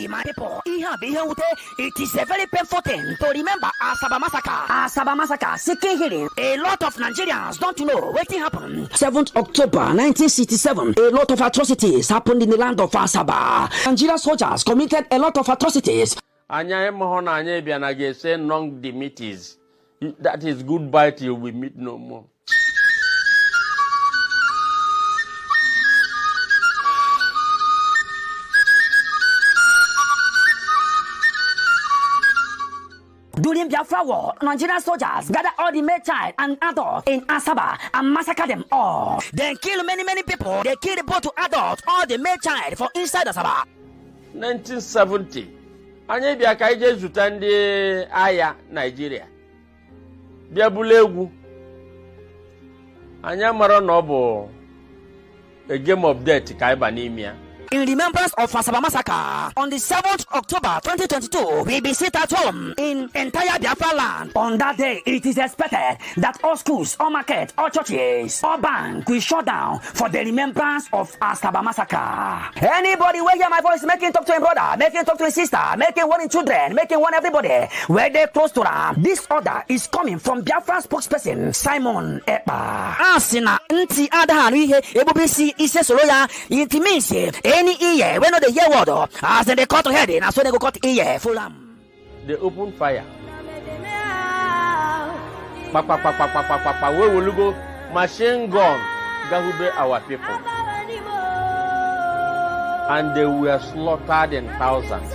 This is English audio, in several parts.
Hey, my people, it is a very painful thing to remember Asaba massacre. Asaba massacre, seeking healing. A lot of Nigerians don't know what happened. 7th October 1967, a lot of atrocities happened in the land of Asaba. Nigerian soldiers committed a lot of atrocities. Say non the meeties. That is goodbye till we meet no more. During Biafra war, Nigerian soldiers gathered all the male child and adults in Asaba and massacred them all. They killed many people. They killed both adults, all the male child from inside Asaba. 1970. Anya bia ka ije zuta ndi aya Nigeria. Bia bulegwu. Anya mara na obo a game of death ka iba n'imia. In remembrance of Asaba massacre, on the 7th October 2022, we be sit at home in entire Biafra land. On that day, it is expected that all schools, all markets, all churches, all banks will shut down for the remembrance of Asaba massacre. Anybody where hear my voice, making talk to a brother, making talk to a sister, making one in children, making one everybody, where they close to them. This order is coming from Biafra spokesperson Simon Ekpa. Asina nti adahari he ebubisi ise soloya intiminsi. Any ear, when they hear word, as they cut head in, as so they go cut ear, full they open fire. Where will you go? Machine gun, that will be our people. And they were slaughtered in thousands.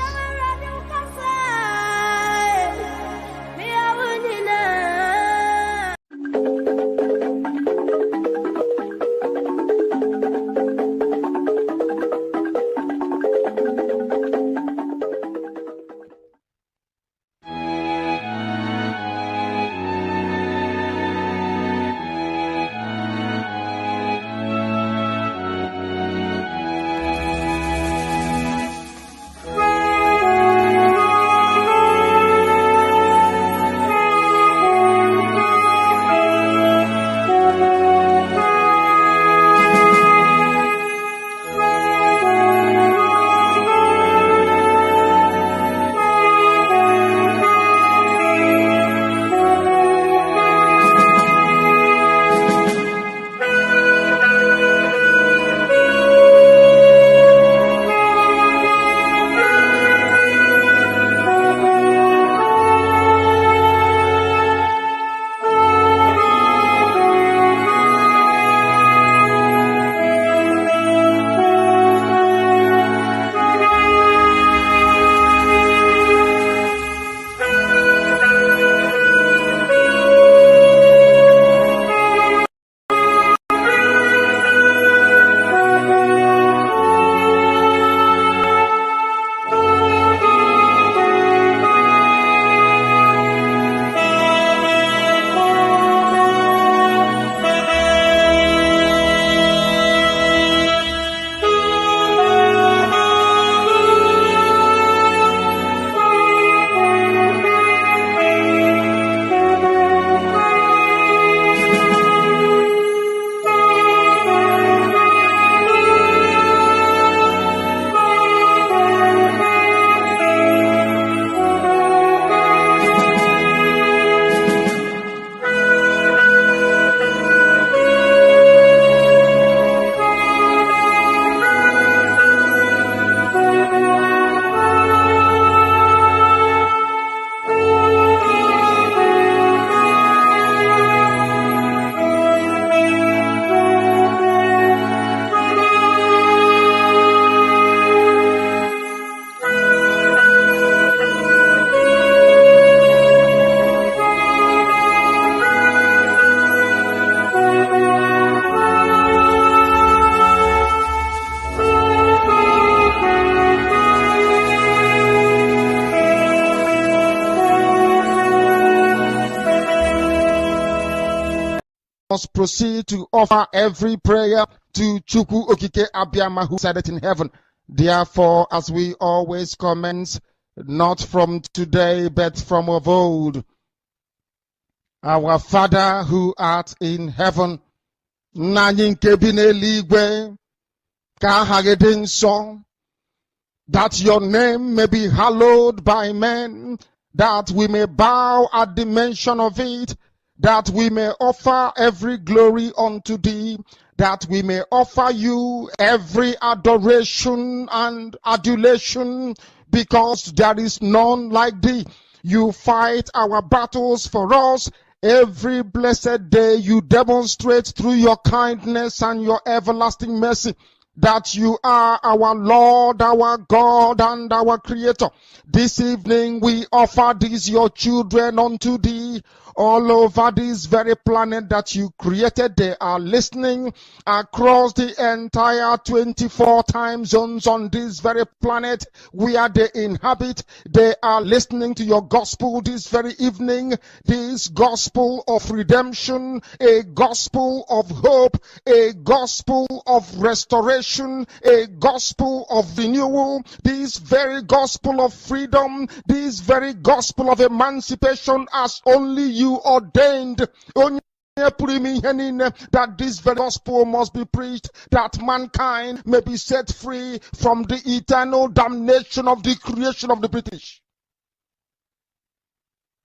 must proceed to offer every prayer to Chukwu Okike Abiyama who said it in heaven. Therefore, as we always commence, not from today, but from of old, our Father who art in heaven, Nanyin Kebine Ligwe, Kahagedin Song, that your name may be hallowed by men, that we may bow at the mention of it, that we may offer every glory unto thee, that we may offer you every adoration and adulation, because there is none like thee. You fight our battles for us. Every blessed day you demonstrate through your kindness and your everlasting mercy that you are our Lord, our God, and our Creator. This evening we offer these your children unto thee. All over this very planet that you created, they are listening across the entire 24 time zones on this very planet where they inhabit. They are listening to your gospel this very evening, this gospel of redemption, a gospel of hope, a gospel of restoration, a gospel of renewal, this very gospel of freedom, this very gospel of emancipation as only you ordained. That this very gospel must be preached, that mankind may be set free from the eternal damnation of the creation of the British.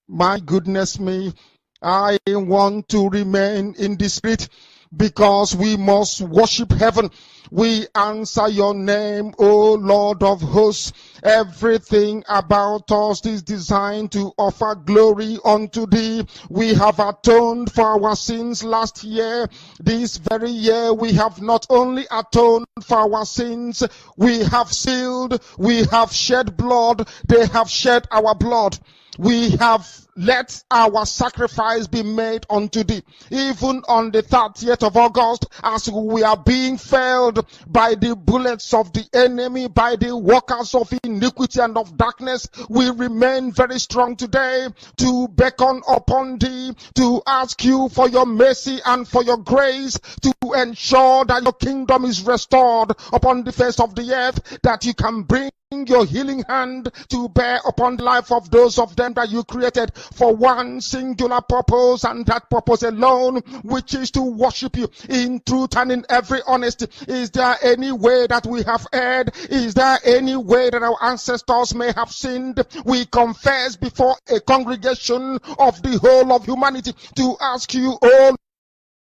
My goodness me, I want to remain in the spirit, because we must worship heaven. We answer your name, O Lord of hosts. Everything about us is designed to offer glory unto thee. We have atoned for our sins last year. This very year we have not only atoned for our sins, we have sealed, we have shed blood, they have shed our blood. We have let our sacrifice be made unto thee. Even on the 30th of August, as we are being felled by the bullets of the enemy, by the workers of iniquity and of darkness, we remain very strong today to beckon upon thee, to ask you for your mercy and for your grace, to ensure that your kingdom is restored upon the face of the earth, that you can bring your healing hand to bear upon the life of those of them that you created for one singular purpose, and that purpose alone, which is to worship you in truth and in every honesty. Is there any way that we have erred? Is there any way that our ancestors may have sinned? We confess before a congregation of the whole of humanity to ask you, oh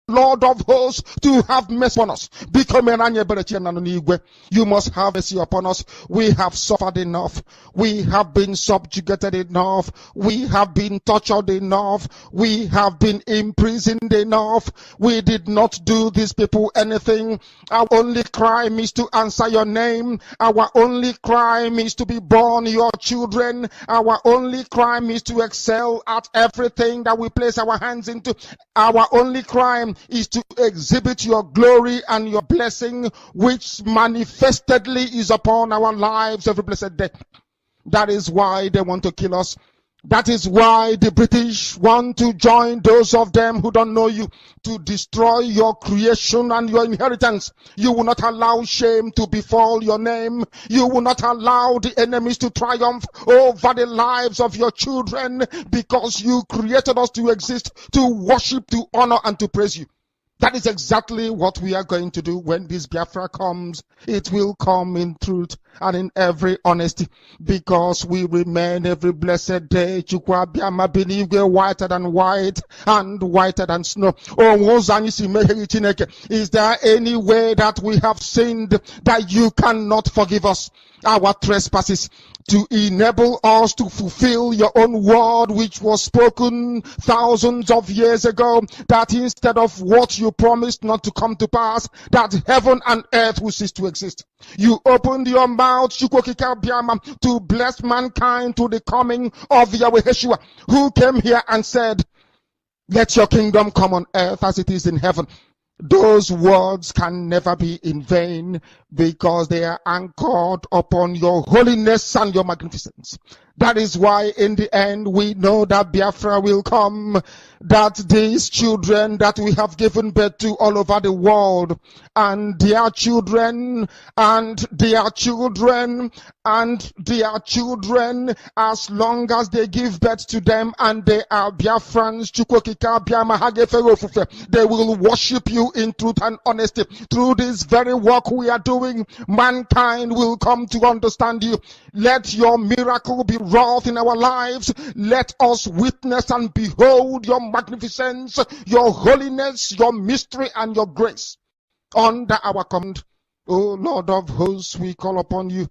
Lord of hosts, to have mercy upon us. You must have mercy upon us. We have suffered enough. We have been subjugated enough. We have been tortured enough. We have been imprisoned enough. We did not do these people anything. Our only crime is to answer your name. Our only crime is to be born your children. Our only crime is to excel at everything that we place our hands into. Our only crime is to exhibit your glory and your blessing, which manifestedly is upon our lives every blessed day. That is why they want to kill us. That is why the British want to join those of them who don't know you to destroy your creation and your inheritance. You will not allow shame to befall your name. You will not allow the enemies to triumph over the lives of your children, because you created us to exist, to worship, to honor, and to praise you. That is exactly what we are going to do when this Biafra comes. It will come in truth and in every honesty, because we remain every blessed day whiter than white and whiter than snow. Is there any way that we have sinned that you cannot forgive us our trespasses, to enable us to fulfill your own word, which was spoken thousands of years ago, that instead of what you promised not to come to pass, that heaven and earth will cease to exist? You opened your mouth to bless mankind to the coming of Yahweh Yeshua, who came here and said, let your kingdom come on earth as it is in heaven. Those words can never be in vain, because they are anchored upon your holiness and your magnificence. That is why in the end we know that Biafra will come, that these children that we have given birth to all over the world, and their children, and their children, and their children, as long as they give birth to them and they are Biafrans, they will worship you you in truth and honesty. Through this very work we are doing, mankind will come to understand you. Let your miracle be wrought in our lives. Let us witness and behold your magnificence, your holiness, your mystery, and your grace. Under our command, O Lord of hosts, we call upon you.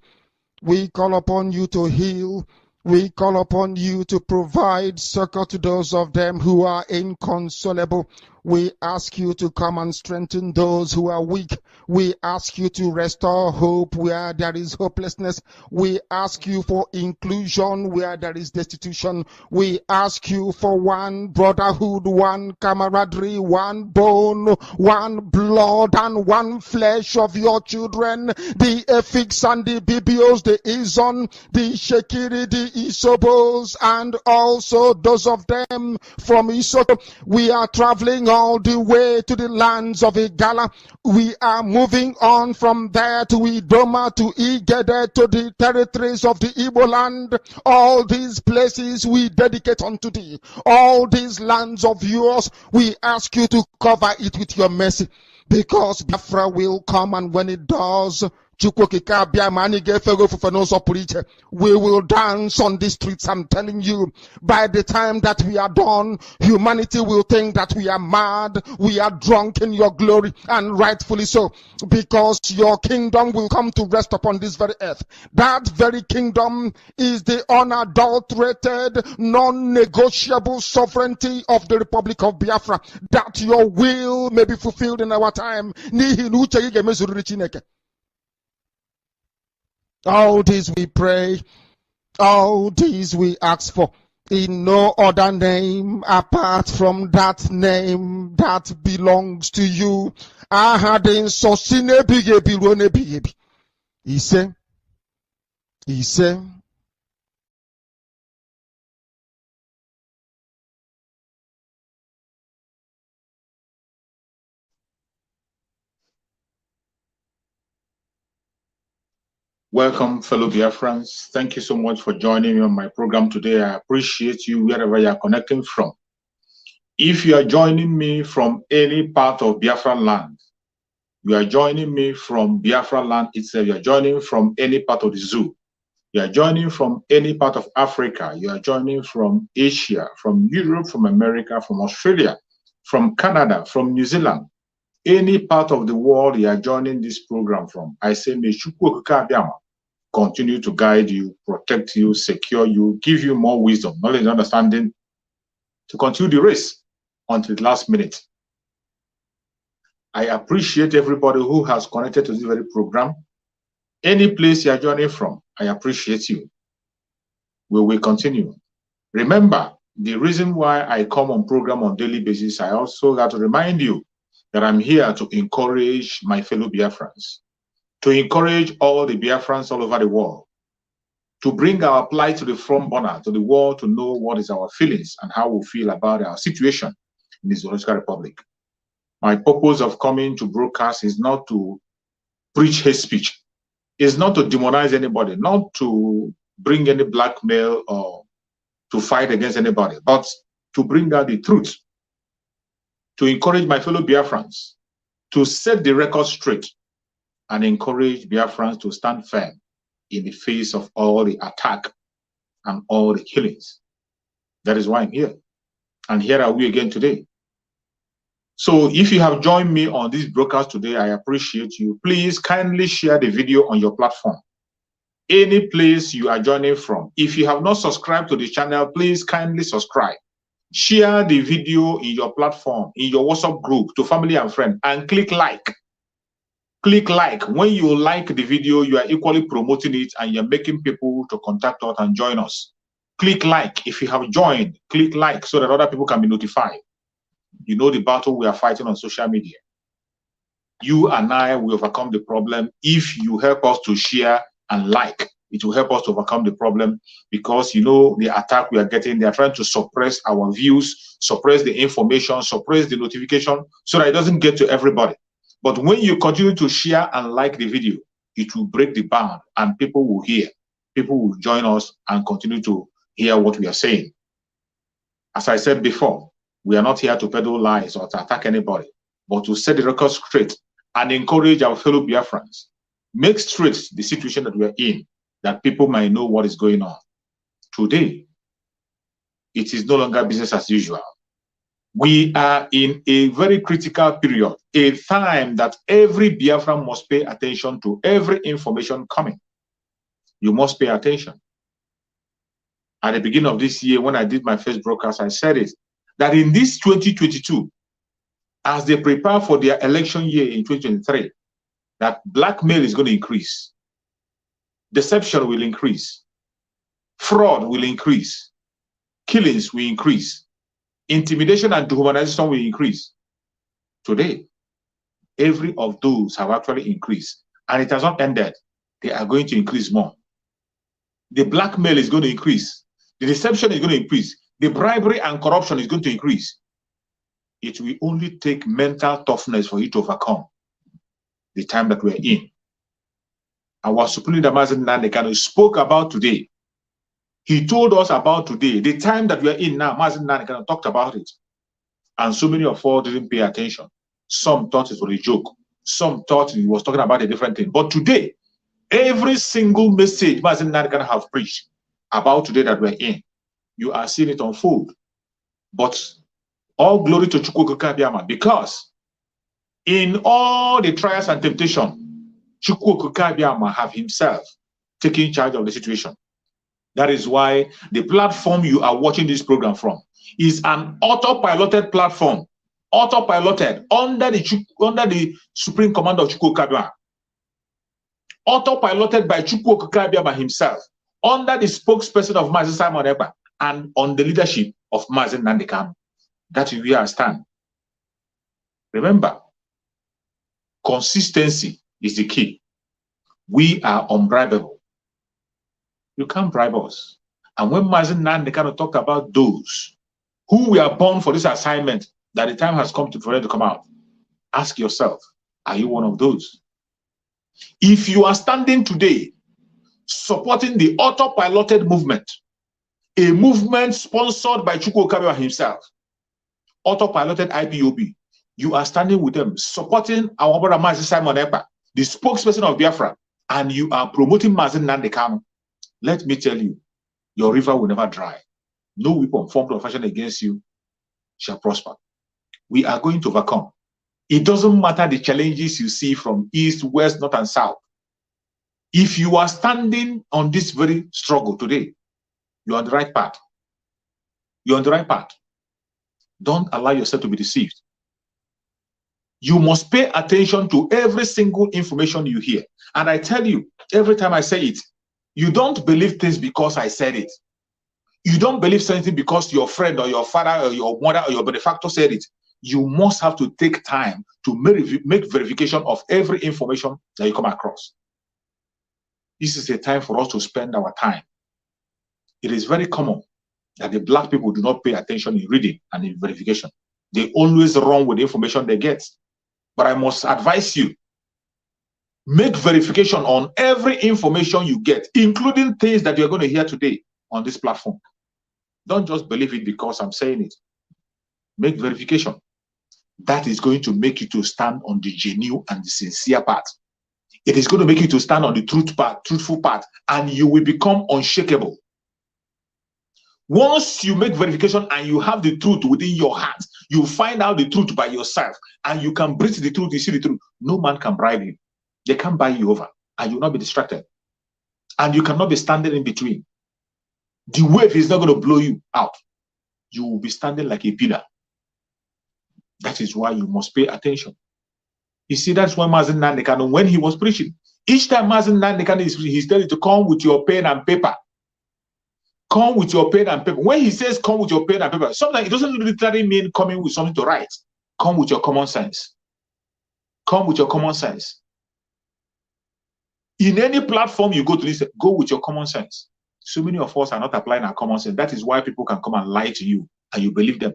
We call upon you to heal. We call upon you to provide succor to those of them who are inconsolable. We ask you to come and strengthen those who are weak. We ask you to restore hope where there is hopelessness. We ask you for inclusion where there is destitution. We ask you for one brotherhood, one camaraderie, one bone, one blood, and one flesh of your children. The Efiks and the Bibios, the Izon, the Shekiri, the Isobos, and also those of them from Isoko. We are traveling all the way to the lands of Igala. We are moving on from there to Idoma, to Igede, to the territories of the Igbo land. All these places we dedicate unto thee. All these lands of yours, we ask you to cover it with your mercy, because Biafra will come, and when it does, we will dance on the streets. I'm telling you, by the time that we are done, humanity will think that we are mad, we are drunk in your glory, and rightfully so, because your kingdom will come to rest upon this very earth. That very kingdom is the unadulterated, non-negotiable sovereignty of the Republic of Biafra, that your will may be fulfilled in our time. All this we pray, all this we ask for, in no other name apart from that name that belongs to you. He said, Welcome, fellow Biafrans. Thank you so much for joining me on my program today. I appreciate you wherever you are connecting from. If you are joining me from any part of Biafra land, you are joining me from Biafra land itself, you are joining from any part of the zoo, you are joining from any part of Africa, you are joining from Asia, from Europe, from America, from Australia, from Canada, from New Zealand, any part of the world you are joining this program from, I say, may Chukwu continue to guide you, protect you, secure you, give you more wisdom, knowledge, and understanding to continue the race until the last minute. I appreciate everybody who has connected to this very program. Any place you are joining from, I appreciate you. We will continue. Remember, the reason why I come on program on daily basis, I also got to remind you that I'm here to encourage my fellow Biafrans, to encourage all the Biafrans all over the world, to bring our plight to the front burner, to the world, to know what is our feelings and how we feel about our situation in the Judicial Republic. My purpose of coming to broadcast is not to preach hate speech, is not to demonize anybody, not to bring any blackmail or to fight against anybody, but to bring out the truth, to encourage my fellow Biafrans, to set the record straight, and encourage Biafrans to stand firm in the face of all the attack and all the killings. That is why I'm here. And here are we again today. So if you have joined me on this broadcast today, I appreciate you. Please kindly share the video on your platform. Any place you are joining from. If you have not subscribed to the channel, please kindly subscribe. Share the video in your platform, in your WhatsApp group, to family and friends, and click like. Click like. When you like the video, you are equally promoting it and you're making people to contact us and join us. Click like. If you have joined, click like so that other people can be notified. You know the battle we are fighting on social media. You and I will overcome the problem if you help us to share and like. It will help us to overcome the problem, because you know the attack we are getting, they are trying to suppress our views, suppress the information, suppress the notification so that it doesn't get to everybody. But when you continue to share and like the video, it will break the bound and people will hear. People will join us and continue to hear what we are saying. As I said before, we are not here to peddle lies or to attack anybody. but to set the record straight and encourage our fellow Biafrans. Make straight the situation that we are in, that people might know what is going on. Today, it is no longer business as usual. We are in a very critical period, a time that every Biafran must pay attention to every information coming. You must pay attention. At the beginning of this year, when I did my first broadcast, I said it, that in this 2022, as they prepare for their election year in 2023, that blackmail is going to increase. Deception will increase. Fraud will increase. Killings will increase. Intimidation and dehumanization will increase. Today, every of those have actually increased, and it has not ended. They are going to increase more. The blackmail is going to increase. The deception is going to increase. The bribery and corruption is going to increase. It will only take mental toughness for you to overcome the time that we're in. Our Supreme Leader Mazen Nandekano spoke about today. He told us about today, the time that we are in now. Mazen Nandekano talked about it. And so many of us didn't pay attention. Some thought it was a joke. Some thought he was talking about a different thing. But today, every single message Mazen Nandekano have preached about today that we're in, you are seeing it unfold. But all glory to Chukwu Abiyama, because in all the trials and temptation, Chukwu Abiyama have himself taken charge of the situation. That is why the platform you are watching this program from is an autopiloted platform, autopiloted under the Supreme Commander of Chukwu Abiyama, autopiloted by Chukwu Abiyama himself, under the spokesperson of Mazen Simon Ekpa, and on the leadership of Mazen Nandekano. That is where I stand. Remember, consistency is the key. We are unbribable. You can't bribe us. And when Mazen Nandekano talked about those who were born for this assignment, that the time has come for them to come out, ask yourself, are you one of those? If you are standing today supporting the autopiloted movement, a movement sponsored by Chukwu Abiyama himself, autopiloted IPOB, you are standing with them, supporting our brother Mazen Simon Ekpa, the spokesperson of Biafra, and you are promoting Mazen Nandekano. Let me tell you, your river will never dry. No weapon formed or fashioned against you shall prosper. We are going to overcome. It doesn't matter the challenges you see from east, west, north, and south. If you are standing on this very struggle today, you're on the right path. You're on the right path. Don't allow yourself to be deceived. You must pay attention to every single information you hear. And I tell you, every time I say it, you don't believe things because I said it. You don't believe something because your friend or your father or your mother or your benefactor said it. You must have to take time to make verification of every information that you come across. This is a time for us to spend our time. It is very common that the black people do not pay attention in reading and in verification. They always run with the information they get. But I must advise you, make verification on every information you get, including things that you're going to hear today on this platform. Don't just believe it because I'm saying it. Make verification. That is going to make you to stand on the genuine and the sincere part. It is going to make you to stand on the truthful part, and you will become unshakable. Once you make verification and you have the truth within your heart, you find out the truth by yourself, and you can breathe the truth, you see the truth. No man can bribe you. They can't buy you over, and you will not be distracted. And you cannot be standing in between. The wave is not going to blow you out. You will be standing like a pillar. That is why you must pay attention. You see, that's why Mazen Nandekano, when he was preaching, each time Mazen Nandekano is preaching, he's telling you to come with your pen and paper. Come with your pen and paper. When he says come with your pen and paper, sometimes it doesn't literally mean coming with something to write. Come with your common sense. Come with your common sense. In any platform you go to listen, go with your common sense. So many of us are not applying our common sense. That is why people can come and lie to you and you believe them.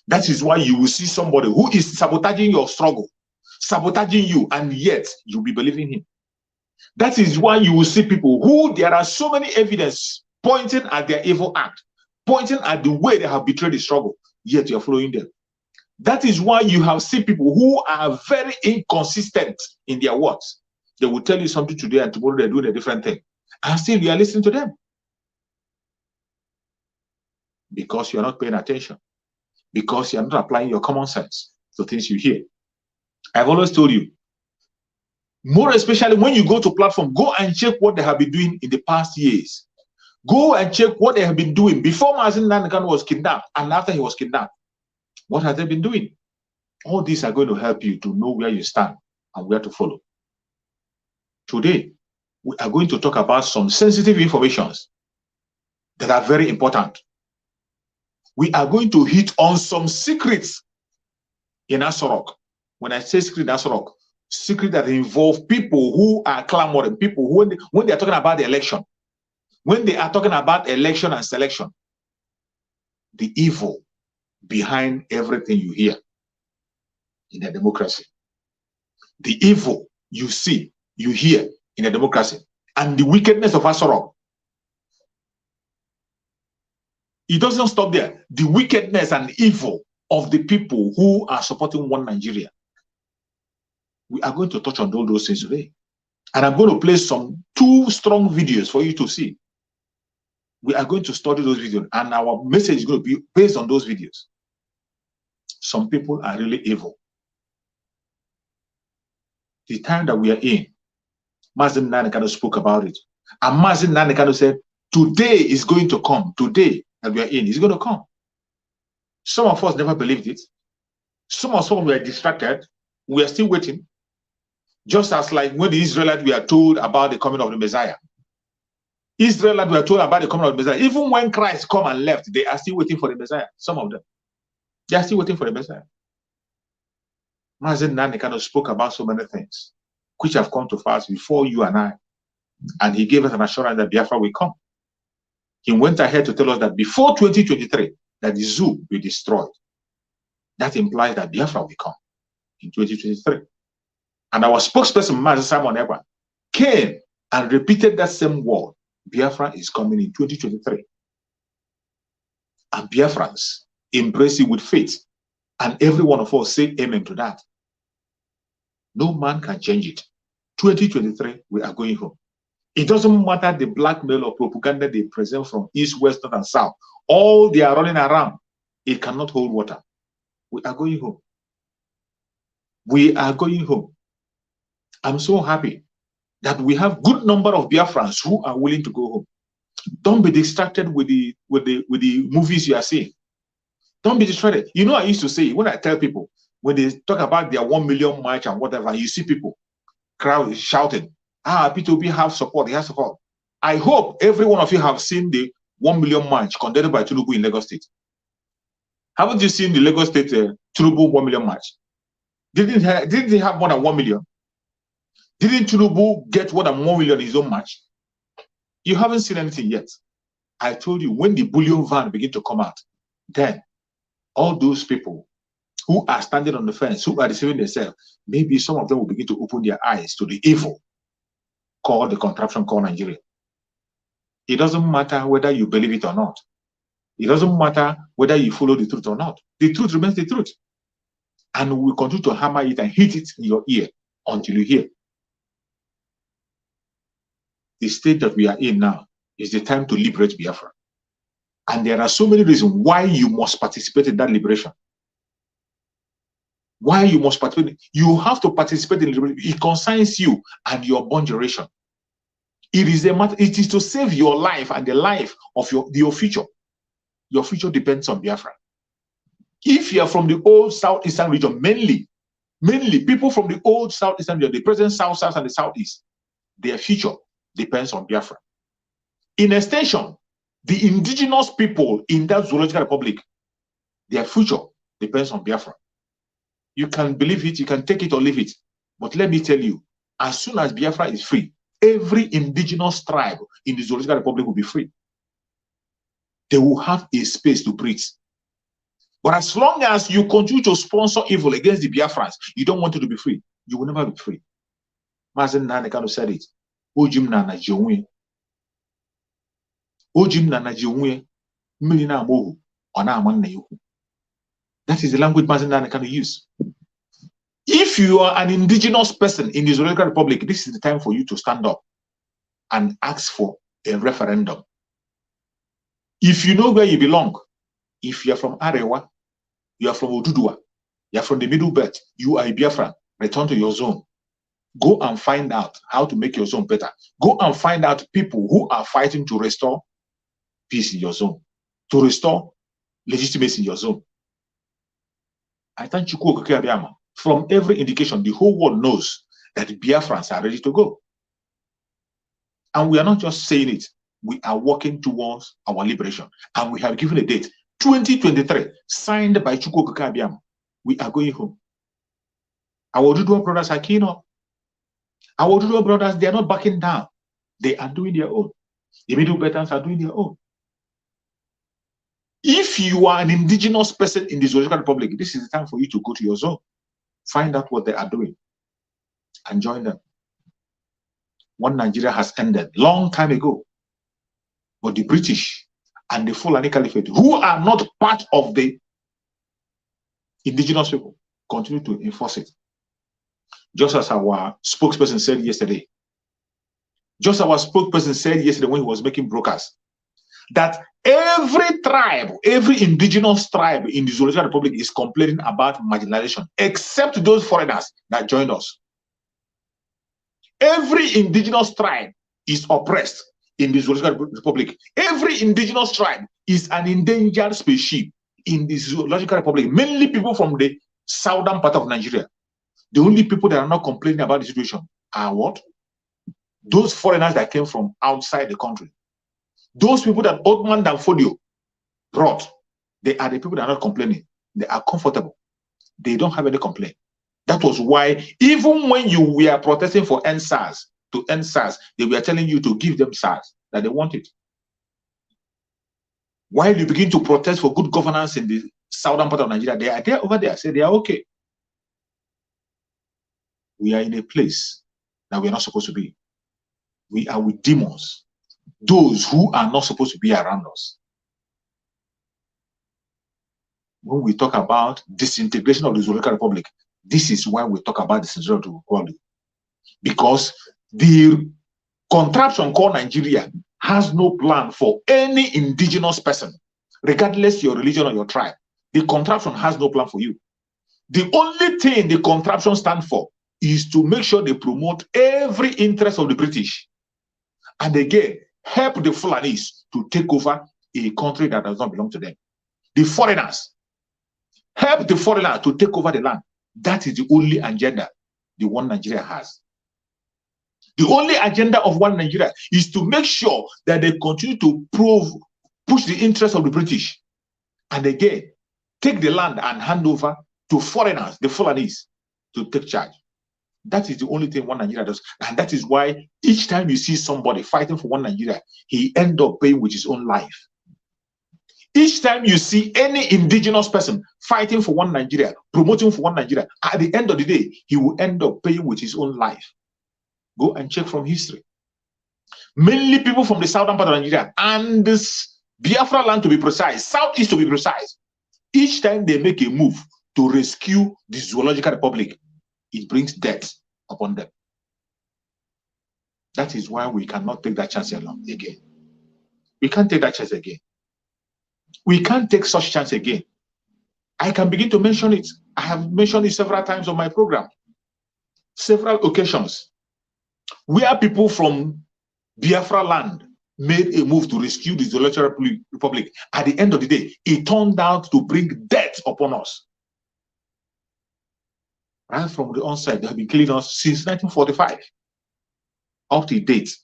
That is why you will see somebody who is sabotaging your struggle, sabotaging you, and yet you'll be believing him. That is why you will see people who there are so many evidence pointing at their evil act, pointing at the way they have betrayed the struggle, yet you're following them. That is why you have seen people who are very inconsistent in their words. They will tell you something today and tomorrow they're doing a different thing. And still you are listening to them. Because you're not paying attention. Because you're not applying your common sense to things you hear. I've always told you, more especially when you go to platform, go and check what they have been doing in the past years. Go and check what they have been doing before Mazen Nanakan was kidnapped and after he was kidnapped. What have they been doing? All these are going to help you to know where you stand and where to follow. Today, we are going to talk about some sensitive informations that are very important. We are going to hit on some secrets in Asorock. When I say secret in Asorock, secret that involve people who are clamoring, people who, when they are talking about the election, when they are talking about election and selection, the evil behind everything you hear in a democracy, the evil you see, you hear in a democracy, and the wickedness of Asorock. It doesn't stop there. The wickedness and evil of the people who are supporting one Nigeria. We are going to touch on all those things today. And I'm going to play two strong videos for you to see. We are going to study those videos, and our message is going to be based on those videos. Some people are really evil. The time that we are in, Mazen Nanekano spoke about it. And Mazen Nanekano said, today is going to come. Today that we are in is going to come. Some of us never believed it. Some of us were distracted. We are still waiting. Just as like when the Israelites were told about the coming of the Messiah. Israelites were told about the coming of the Messiah. Even when Christ come and left, they are still waiting for the Messiah. Some of them. They are still waiting for the Messiah. Mazen Nanekano spoke about so many things which have come to pass before you and I. And he gave us an assurance that Biafra will come. He went ahead to tell us that before 2023, that the zoo will be destroyed. That implies that Biafra will come in 2023. And our spokesperson, Mazen Simon Ekwan, came and repeated that same word. Biafra is coming in 2023. And Biafrans embrace it with faith. And every one of us say amen to that. No man can change it. 2023, we are going home. It doesn't matter the blackmail or propaganda they present from east, west, north, and south. All they are running around, it cannot hold water. We are going home. We are going home. I'm so happy that we have good number of Biafrans who are willing to go home. Don't be distracted with the movies you are seeing. Don't be distracted. You know, I used to say, when I tell people, when they talk about their 1 million march and whatever, you see people, crowd shouting, P2P have support, they have support. I hope every one of you have seen the 1 million march conducted by Tinubu in Lagos State. Haven't you seen the Lagos State Tinubu 1 million march? Didn't they have more than 1 million? Didn't Tinubu get more than 1 million in his own march? You haven't seen anything yet. I told you, when the bullion van begin to come out, then all those people who are standing on the fence, who are deceiving themselves, maybe some of them will begin to open their eyes to the evil called the contraption called Nigeria. It doesn't matter whether you believe it or not. It doesn't matter whether you follow the truth or not. The truth remains the truth. And we will continue to hammer it and hit it in your ear until you hear. The state that we are in now is the time to liberate Biafra. And there are so many reasons why you must participate in that liberation. Why you must participate. You have to participate in liberation. It concerns you and your born generation. It is a matter, it is to save your life and the life of your future. Your future depends on Biafra. If you are from the old southeastern region, mainly people from the old southeastern region, the present south and the southeast, their future depends on Biafra. In extension, the indigenous people in that zoological republic, their future depends on Biafra. You can believe it, you can take it or leave it. But let me tell you, as soon as Biafra is free, every indigenous tribe in the zoological republic will be free. They will have a space to breathe. But as long as you continue to sponsor evil against the Biafrans, you don't want it to be free, you will never be free. Mazen Nanekano said it. Ojim na najiwe. Ojim na najiwe. Mmiri na amohu. Ona aman na yuhu. That is the language Mazindan can use. If you are an indigenous person in the Zoological Republic, this is the time for you to stand up and ask for a referendum. If you know where you belong, if you're from Arewa, you are from Odudua, you are from the Middle Belt, you are a Biafran, return to your zone. Go and find out how to make your zone better. Go and find out people who are fighting to restore peace in your zone, to restore legitimacy in your zone. I thank you, from every indication, the whole world knows that the Biafrans are ready to go. And we are not just saying it, we are working towards our liberation. And we have given a date, 2023, signed by Chukwu Abiyama. We are going home. Our Odudua brothers are keen up. Our Odudua brothers, they are not backing down. They are doing their own. The Middle Belters are doing their own. If you are an indigenous person in the Zoological Republic, this is the time for you to go to your zone. Find out what they are doing and join them. One Nigeria has ended long time ago. But the British and the Fulani Caliphate, who are not part of the indigenous people, continue to enforce it. Just as our spokesperson said yesterday. Just as our spokesperson said yesterday when he was making broadcasts, that every tribe, every indigenous tribe in the Zoological Republic is complaining about marginalization, except those foreigners that joined us. Every indigenous tribe is oppressed in the Zoological Republic. Every indigenous tribe is an endangered species in the Zoological Republic, mainly people from the southern part of Nigeria. The only people that are not complaining about the situation are what? Those foreigners that came from outside the country. Those people that Ottoman Danfodio brought, they are the people that are not complaining. They are comfortable. They don't have any complaint. That was why, even when you were protesting for NSAS, to end SARS, they were telling you to give them SARS, that they want it. While you begin to protest for good governance in the southern part of Nigeria, they are there over there, say they are okay. We are in a place that we are not supposed to be. We are with demons, those who are not supposed to be around us. When we talk about disintegration of the Zoological Republic, this is why we talk about disintegration of the Republic. Because the contraption called Nigeria has no plan for any indigenous person, regardless your religion or your tribe. The contraption has no plan for you. The only thing the contraption stands for is to make sure they promote every interest of the British. And again, help the Fulanis to take over a country that does not belong to them. The foreigners, help the foreigners to take over the land. That is the only agenda the one Nigeria has. The only agenda of one Nigeria is to make sure that they continue to push the interest of the British. And again, take the land and hand over to foreigners, the Fulanis, to take charge. That is the only thing one Nigeria does. And that is why each time you see somebody fighting for one Nigeria, he ends up paying with his own life. Each time you see any indigenous person fighting for one Nigeria, promoting for one Nigeria, at the end of the day, he will end up paying with his own life. Go and check from history. Mainly people from the southern part of Nigeria and this Biafra land, to be precise, southeast to be precise. Each time they make a move to rescue the Zoological Republic, it brings death upon them. That is why we cannot take that chance again. We can't take that chance again. We can't take such chance again. I can begin to mention it. I have mentioned it several times on my program. Several occasions where people from Biafra land made a move to rescue the Zoological Republic. At the end of the day, it turned out to bring death upon us. Right from the onset, they have been killing us since 1945 up to date.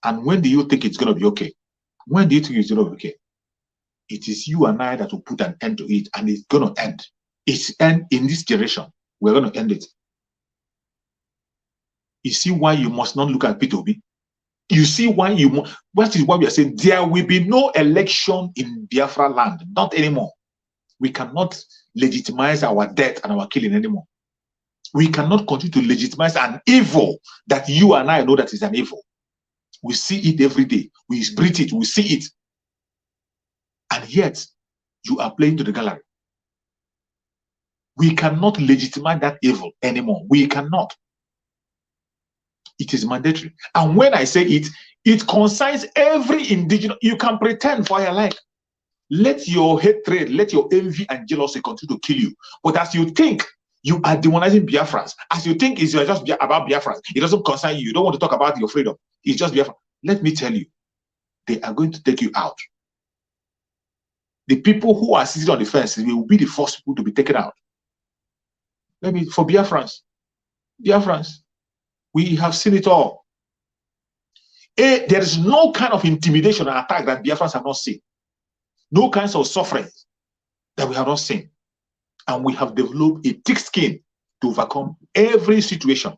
And when do you think it's going to be okay? When do you think it's going to be okay? It is you and I that will put an end to it, and it's going to end. It's end in this generation. We're going to end it. You see why you must not look at P2B? You see why what is why we are saying there will be no election in Biafra land, not anymore. We cannot legitimize our death and our killing anymore. We cannot continue to legitimize an evil that you and I know that is an evil. We see it every day. We breathe it. We see it. And yet, you are playing to the gallery. We cannot legitimize that evil anymore. We cannot. It is mandatory. And when I say it, it concerns every indigenous. You can pretend for your life. Let your hatred, let your envy and jealousy continue to kill you. But as you think you are demonizing Biafrans, as you think it's just about Biafrans, it doesn't concern you. You don't want to talk about your freedom. It's just Biafra. Let me tell you, they are going to take you out. The people who are sitting on the fence will be the first people to be taken out. For Biafrans, we have seen it all. There is no kind of intimidation and attack that Biafrans have not seen. No kinds of suffering that we have not seen. And we have developed a thick skin to overcome every situation.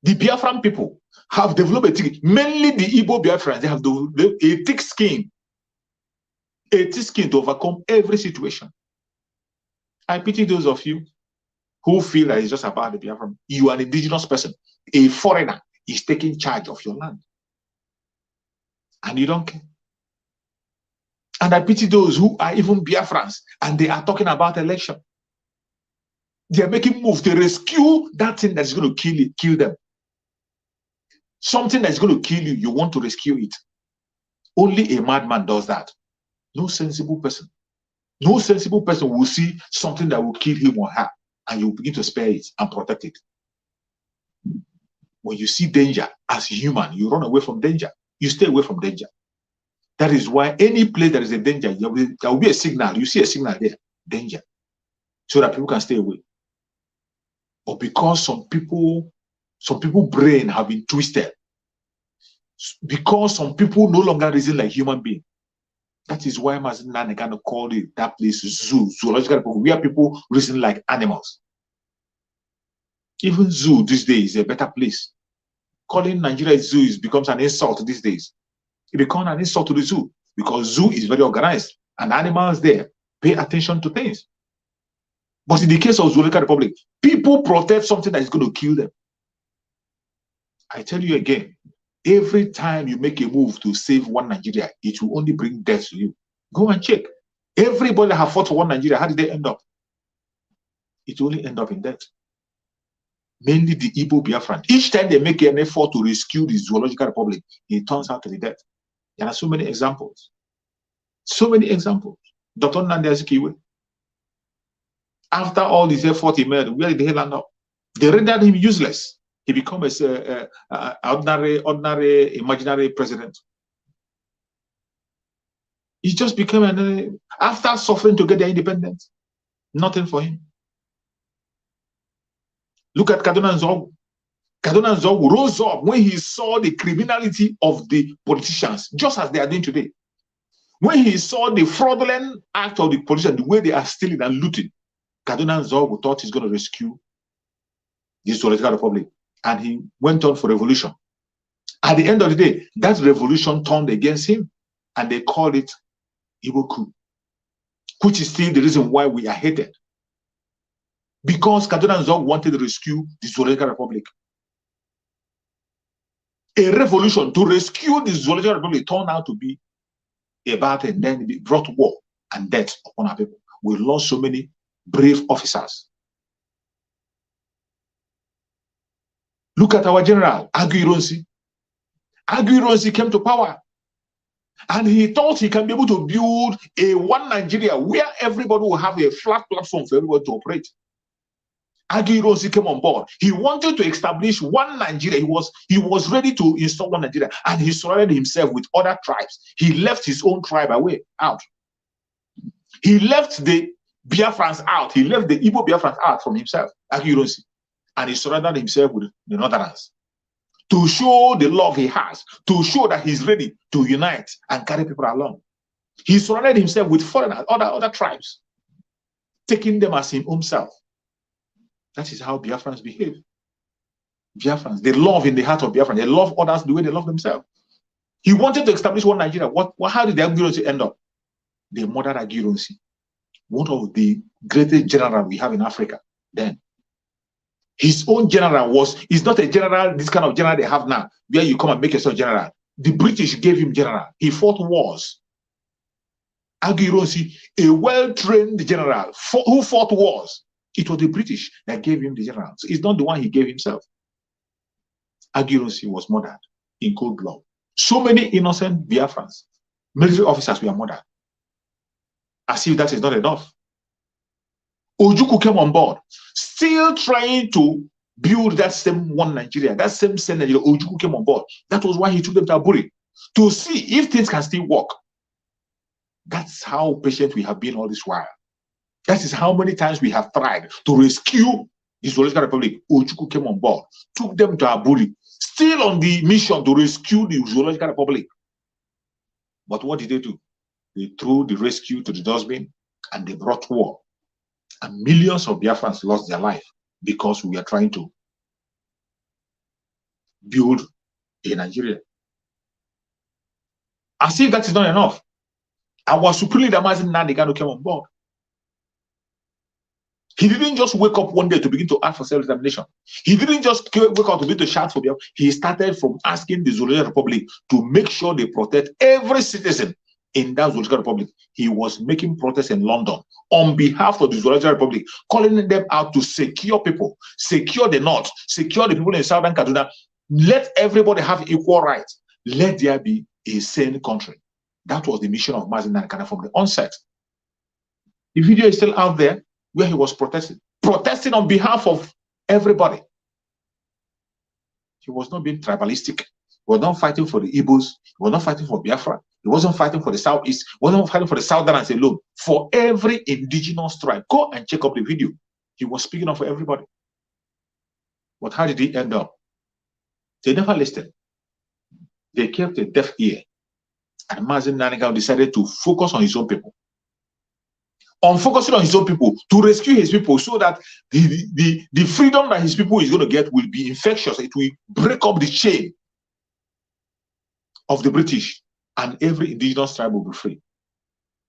The Biafran people have developed a thick, mainly the Igbo Biafrans, they have developed a thick skin to overcome every situation. I pity those of you who feel that it's just about the Biafran. You are an indigenous person. A foreigner is taking charge of your land. And you don't care. And I pity those who are even Biafrans and they are talking about election. They are making moves to rescue that thing that's going to kill them. Something that's going to kill you, you want to rescue it. Only a madman does that. No sensible person. No sensible person will see something that will kill him or her, and you begin to spare it and protect it. When you see danger as human, you run away from danger. You stay away from danger. That is why any place there is a danger, there will be a signal. You see a signal there, danger, so that people can stay away. But because some people brain have been twisted, because some people no longer reason like human beings. That is why Mazinane kind of called it that place zoo, zoological people, where people reason like animals. Even zoo these days is a better place. Calling Nigeria zoo becomes an insult these days. It becomes an insult to the zoo because zoo is very organized and animals there pay attention to things. But in the case of Zoological Republic, people protect something that is going to kill them. I tell you again, every time you make a move to save one Nigeria, it will only bring death to you. Go and check. Everybody that have fought for one Nigeria, how did they end up? It will only end up in death. Mainly the Igbo Biafran. Each time they make an effort to rescue the Zoological Republic, it turns out to be death. There are so many examples. So many examples. Dr. Nnamdi Azikiwe. After all this effort he made, where did he land up? They rendered him useless. He becomes an ordinary, imaginary president. He just became after suffering to get their independence, nothing for him. Look at Kaduna Nzogwu. Kaduna Nzogwu rose up when he saw the criminality of the politicians, just as they are doing today. When he saw the fraudulent act of the politicians, the way they are stealing and looting, Kaduna Nzogwu thought he's going to rescue this Zoological Republic. And he went on for revolution. At the end of the day, that revolution turned against him, and they called it Igbo coup, which is still the reason why we are hated. Because Kaduna Nzogwu wanted to rescue the Zoological Republic. A revolution to rescue the Zoological Republic turned out to be about, and then it brought war and death upon our people. We lost so many brave officers. Look at our general, Agu Ironsi. Agu Ironsi came to power, and he thought he can be able to build a one Nigeria where everybody will have a flat platform for everybody to operate. Agu Ironsi came on board. He wanted to establish one Nigeria. He was ready to install one Nigeria, and he surrounded himself with other tribes. He left his own tribe out. He left the Biafrans out. He left the Igbo Biafrans out from himself, Agu Ironsi. And he surrounded himself with the Northerners to show the love he has, to show that he's ready to unite and carry people along. He surrounded himself with foreigners, other tribes, taking them as himself. That is how Biafrans behave. Biafrans, they love in the heart of Biafrans. They love others the way they love themselves. He wanted to establish one Nigeria. How did the Agu Ironsi end up? They murdered Agu Ironsi, one of the greatest generals we have in Africa then. His own general is not a general, this kind of general they have now, where you come and make yourself general. The British gave him general. He fought wars. Aguiyi, a well-trained general who fought wars. It was the British that gave him the general. So it's not the one he gave himself. Aguiyi was murdered in cold blood. So many innocent Biafrans, military officers were murdered. As if that is not enough. Ojukwu came on board, still trying to build that same one Nigeria, that same Nigeria. Ojukwu came on board. That was why he took them to Aburi, to see if things can still work. That's how patient we have been all this while. That is how many times we have tried to rescue the Zoological Republic. Ojukwu came on board, took them to Aburi, still on the mission to rescue the Zoological Republic. But what did they do? They threw the rescue to the dustbin and they brought war. And millions of Biafrans lost their life because we are trying to build a Nigeria. As if that is not enough, our supreme leader, Mazi Nnamdi Kanu, came on board. He didn't just wake up one day to begin to ask for self-determination. He didn't just wake up to begin to shout for Biafra. He started from asking the Zoological Republic to make sure they protect every citizen in that Zoological Republic. He was making protests in London on behalf of the Zoological Republic, calling them out to secure people, secure the North, secure the people in Southern Kaduna. Let everybody have equal rights. Let there be a sane country. That was the mission of Mazi Nnamdi Kanu from the onset. The video is still out there where he was protesting on behalf of everybody. He was not being tribalistic. He was not fighting for the Igbos. He was not fighting for Biafra. He wasn't fighting for the Southeast. He wasn't fighting for the Southerners alone. For every indigenous tribe. Go and check up the video. He was speaking up for everybody. But how did he end up? They never listened. They kept a deaf ear. And Mazi Nnamdi Kanu decided to focus on his own people. On focusing on his own people, to rescue his people, so that the freedom that his people is going to get will be infectious. It will break up the chain of the British, and every indigenous tribe will be free.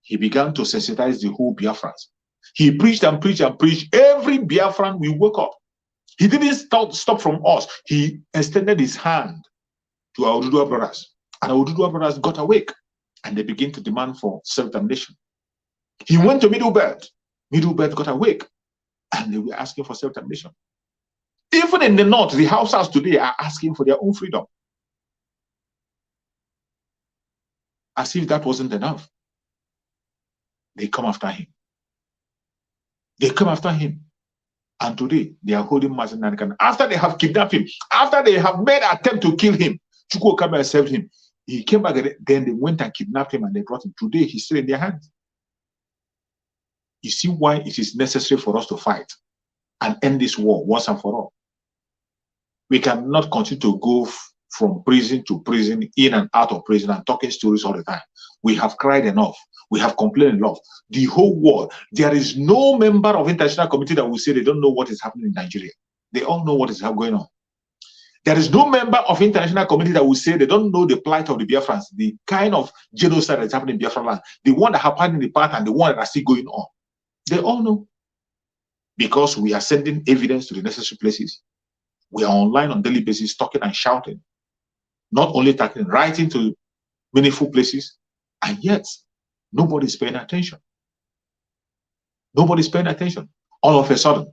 He began to sensitize the whole Biafrans. He preached and preached and preached. Every Biafran will wake up. He didn't stop from us. He extended his hand to our Oduduwa brothers, and our Oduduwa brothers got awake, and they began to demand for self-determination. He went to Middle Belt. Middle Belt got awake, and they were asking for self-determination. Even in the North, the Hausas today are asking for their own freedom. As if that wasn't enough, they come after him. They come after him. And today, they are holding Mazi Nnamdi Kanu. After they have kidnapped him, after they have made an attempt to kill him, Chukwu Okabia saved him. He came back, then they went and kidnapped him and they brought him. Today, he's still in their hands. You see why it is necessary for us to fight and end this war once and for all. We cannot continue to go from prison to prison, in and out of prison, and talking stories all the time. We have cried enough. We have complained enough. The whole world, there is no member of international committee that will say they don't know what is happening in Nigeria. They all know what is going on. There is no member of international committee that will say they don't know the plight of the Biafrans, the kind of genocide that's happening in Biafra land, the one that happened in the past and the one that are still going on. They all know. Because we are sending evidence to the necessary places. We are online on a daily basis talking and shouting. Not only talking, writing to meaningful places. And yet, nobody's paying attention. Nobody's paying attention. All of a sudden,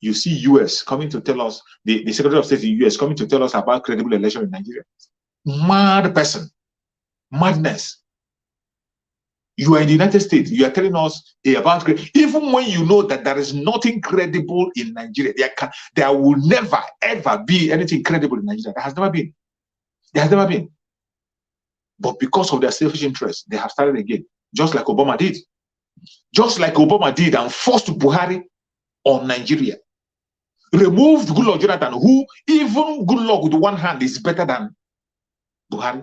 you see US coming to tell us, the Secretary of State in the US coming to tell us about credible election in Nigeria. Mad person. Madness. You are in the United States. You are telling us about, even when you know that there is nothing credible in Nigeria, there will never, ever be anything credible in Nigeria. There has never been. There has never been. But because of their selfish interests, they have started again, just like Obama did. Just like Obama did and forced Buhari on Nigeria. Removed Goodluck Jonathan, who even Goodluck with one hand is better than Buhari.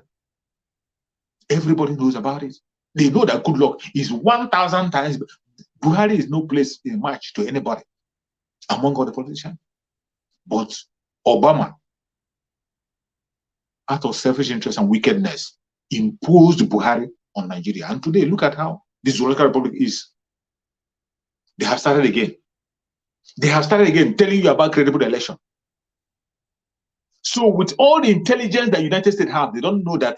Everybody knows about it. They know that Goodluck is 1,000 times. Buhari is no place in match to anybody among all the politicians. But Obama, out of selfish interest and wickedness, imposed Buhari on Nigeria. And today, look at how this Zoological Republic is. They have started again. They have started again telling you about credible election. So with all the intelligence that the United States have, they don't know that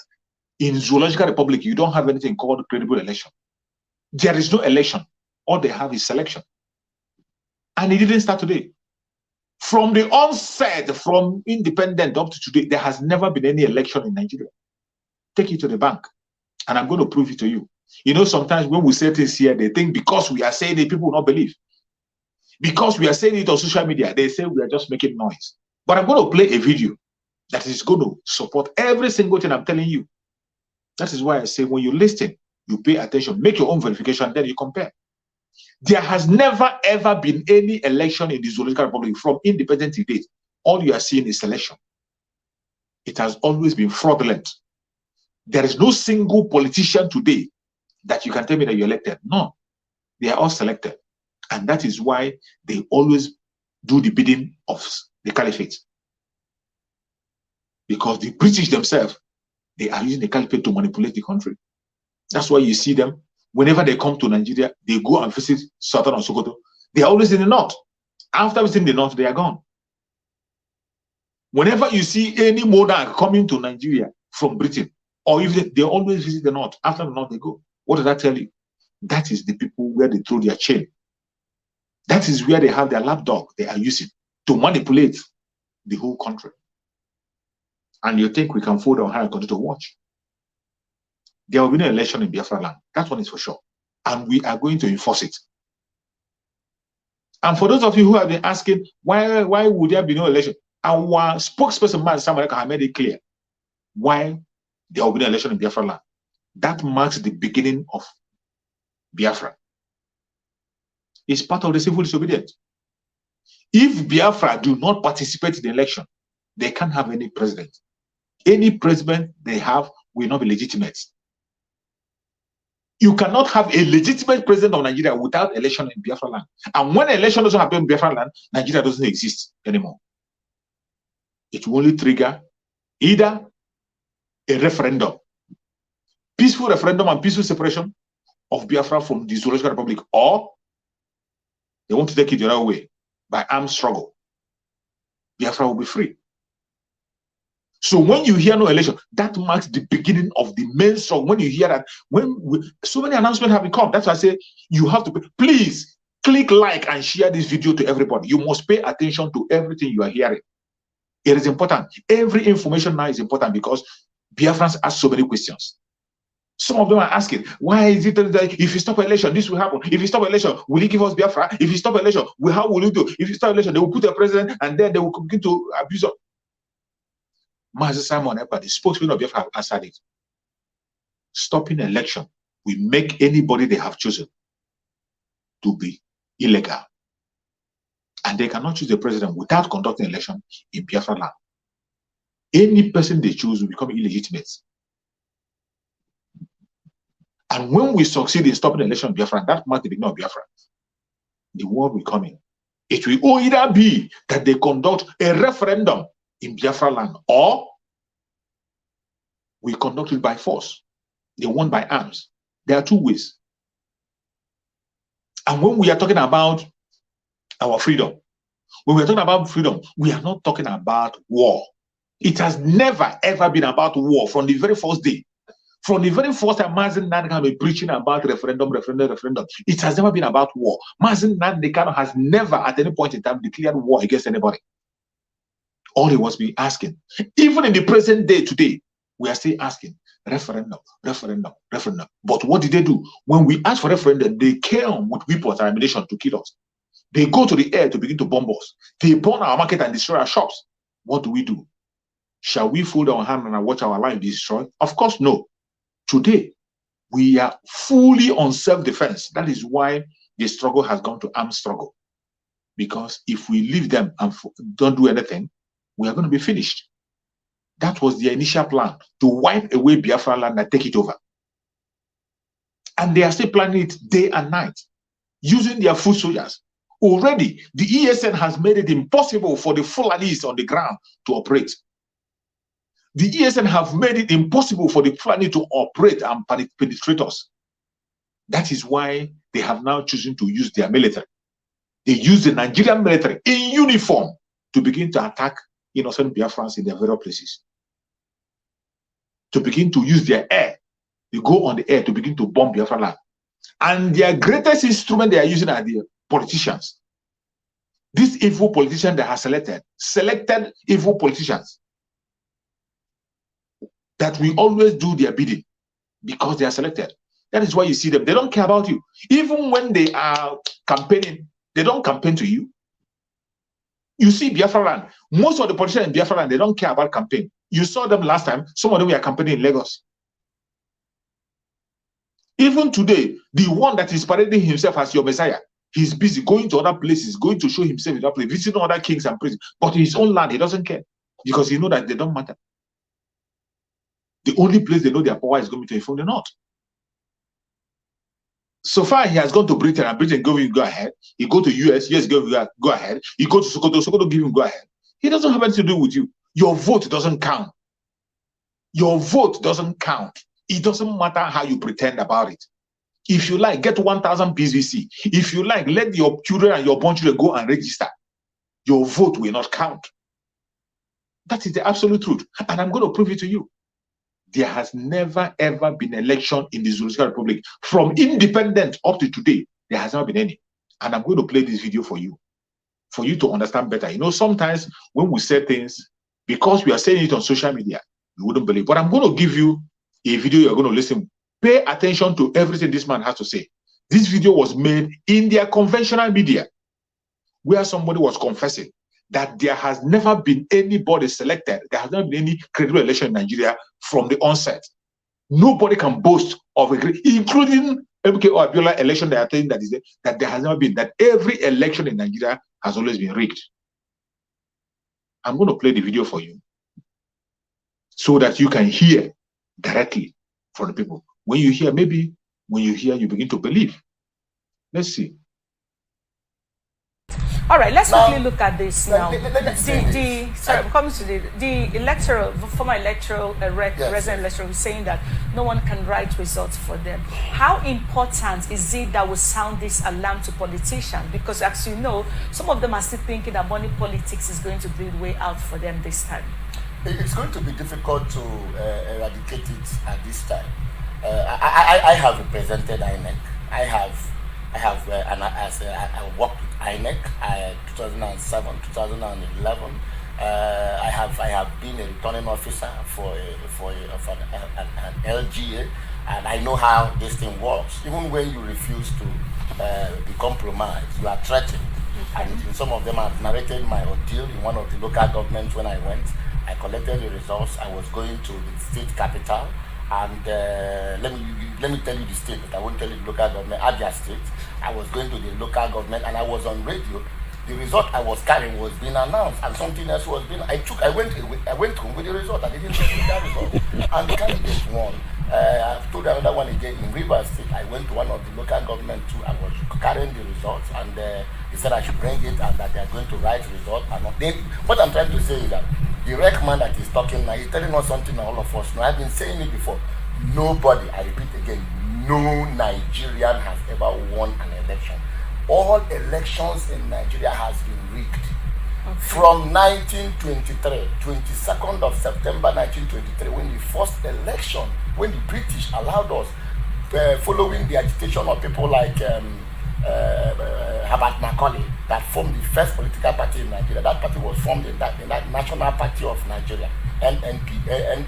in Zoological Republic, you don't have anything called credible election. There is no election. All they have is selection. And it didn't start today. From the onset, from independent up to today, there has never been any election in Nigeria. Take it to the bank. And I'm going to prove it to you. You know, sometimes when we say things here, they think because we are saying it, people will not believe. Because we are saying it on social media, they say we are just making noise. But I'm going to play a video that is going to support every single thing I'm telling you. That is why I say when you listen, you pay attention, make your own verification, then you compare. There has never ever been any election in the Zoological Republic from independence to date. All you are seeing is selection. It has always been fraudulent. There is no single politician today that you can tell me that you're elected. No, they are all selected. And that is why they always do the bidding of the caliphate. Because the British themselves, they are using the caliphate to manipulate the country. That's why you see them, whenever they come to Nigeria, they go and visit Southern and Sokoto. They are always in the north. After visiting the north, they are gone. Whenever you see any monarch coming to Nigeria from Britain, or if they always visit the north, after the north they go. What does that tell you? That is the people where they throw their chain. That is where they have their lapdog they are using to manipulate the whole country. And you think we can fold our hand and continue to watch? There will be no election in Biafra land. That one is for sure. And we are going to enforce it. And for those of you who have been asking, why would there be no election? Our spokesperson, Man Samareka, has made it clear why there will be no election in Biafra land. That marks the beginning of Biafra. It's part of the civil disobedience. If Biafra do not participate in the election, they can't have any president. Any president they have will not be legitimate. You cannot have a legitimate president of Nigeria without election in Biafra land. And when election doesn't happen in Biafra land, Nigeria doesn't exist anymore. It will only trigger either a referendum, peaceful referendum and peaceful separation of Biafra from the Zoological Republic, or they want to take it the other way by armed struggle. Biafra will be free. So when you hear no election, that marks the beginning of the main struggle. When you hear that, so many announcements have become, that's why I say you have to please click like and share this video to everybody. You must pay attention to everything you are hearing. It is important. Every information now is important because Biafrans ask so many questions. Some of them are asking, why is it that if you stop election, this will happen? If you stop election, will he give us Biafra? If you stop election, how will you do? If you stop election, they will put a president and then they will begin to abuse us. Master Simon Epa, the spokesman of Biafra, answered it. Stopping election will make anybody they have chosen to be illegal. And they cannot choose the president without conducting election in Biafra land. Any person they choose will become illegitimate. And when we succeed in stopping the election in Biafra, that marks the beginning of Biafra. The world will come in. It will either be that they conduct a referendum in Biafra land, or we conduct it by force. They won by arms. There are two ways. And when we are talking about our freedom, when we are talking about freedom, we are not talking about war. It has never ever been about war from the very first day. From the very first time Mazen Nandekano been preaching about referendum. It has never been about war. Mazen Nandekano has never at any point in time declared war against anybody. All he was being asking, even in the present day today, we are still asking referendum. But what did they do? When we asked for referendum, they came with weapons and ammunition to kill us. They go to the air to begin to bomb us. They burn our market and destroy our shops. What do? Shall we fold our hand and watch our life be destroyed? Of course, no. Today, we are fully on self-defense. That is why the struggle has gone to armed struggle. Because if we leave them and don't do anything, we are going to be finished. That was their initial plan, to wipe away Biafra land and take it over. And they are still planning it day and night, using their foot soldiers. Already, the ESN has made it impossible for the Fulanis on the ground to operate. The ESN have made it impossible for the Fulani to operate and penetrate us. That is why they have now chosen to use their military. They use the Nigerian military in uniform to begin to attack innocent Biafrans in their various places. To begin to use their air. They go on the air to begin to bomb Biafra land. And their greatest instrument they are using are the politicians. These evil politicians they have selected evil politicians that will always do their bidding because they are selected. That is why you see them. They don't care about you. Even when they are campaigning, they don't campaign to you. You see Biafra land. Most of the politicians in Biafra land, they don't care about campaign. You saw them last time. Some of them were campaigning in Lagos. Even today, the one that is parading himself as your Messiah, he's busy going to other places, going to show himself in other places, visiting other kings and princes. But in his own land, he doesn't care because he knows that they don't matter. The only place they know their power is going to be from the north. So far, he has gone to Britain, and Britain give him go ahead. He go to US, US give him go ahead. He go to Sokoto, Sokoto give him go ahead. He doesn't have anything to do with you. Your vote doesn't count. Your vote doesn't count. It doesn't matter how you pretend about it. If you like, get 1,000 PVC. If you like, let your children and your born children go and register. Your vote will not count. That is the absolute truth. And I'm going to prove it to you. There has never, ever been an election in the Judicial Republic. From independence up to today, there has never been any. And I'm going to play this video for you to understand better. You know, sometimes when we say things, because we are saying it on social media, you wouldn't believe. But I'm going to give you a video you're going to listen. Pay attention to everything this man has to say. This video was made in their conventional media, where somebody was confessing that there has never been anybody selected, there has never been any credible election in Nigeria from the onset. Nobody can boast of a great, including MK or Abiola election, they are saying that is there, that there has never been, that every election in Nigeria has always been rigged. I'm going to play the video for you so that you can hear directly from the people. When you hear, maybe when you hear, you begin to believe. Let's see. All right, let's quickly look at this now. Coming to the electoral, former electoral, resident electoral, saying that no one can write results for them. How important is it that we sound this alarm to politicians? Because as you know, some of them are still thinking that money politics is going to be the way out for them this time. It's going to be difficult to eradicate it at this time. I have represented INEC. I worked with INEC 2007, 2011. I have been a returning officer for an LGA, and I know how this thing works. Even when you refuse to be compromised, you are threatened. And some of them have narrated my ordeal in one of the local governments when I went. I collected the results. I was going to the state capital. And let me tell you the state, but I won't tell you the local government, Abia State. I was going to the local government and I was on radio. The result I was carrying was being announced and something else was being, I went home with the result. I didn't take that result. And the candidate won. I told another one again in Rivers State. I went to one of the local government too. I was carrying the results and he said I should bring it and that they are going to write results. And what I'm trying to say is that the rec man that is talking now, he's telling us something that all of us know. I've been saying it before. Nobody, I repeat again, no Nigerian has ever won an election. All elections in Nigeria has been rigged. Okay. From 1923, 22nd of September 1923, when the first election, when the British allowed us, following the agitation of people like Herbert Macaulay, that formed the first political party in Nigeria. That party was formed in that National Party of Nigeria, NNPN,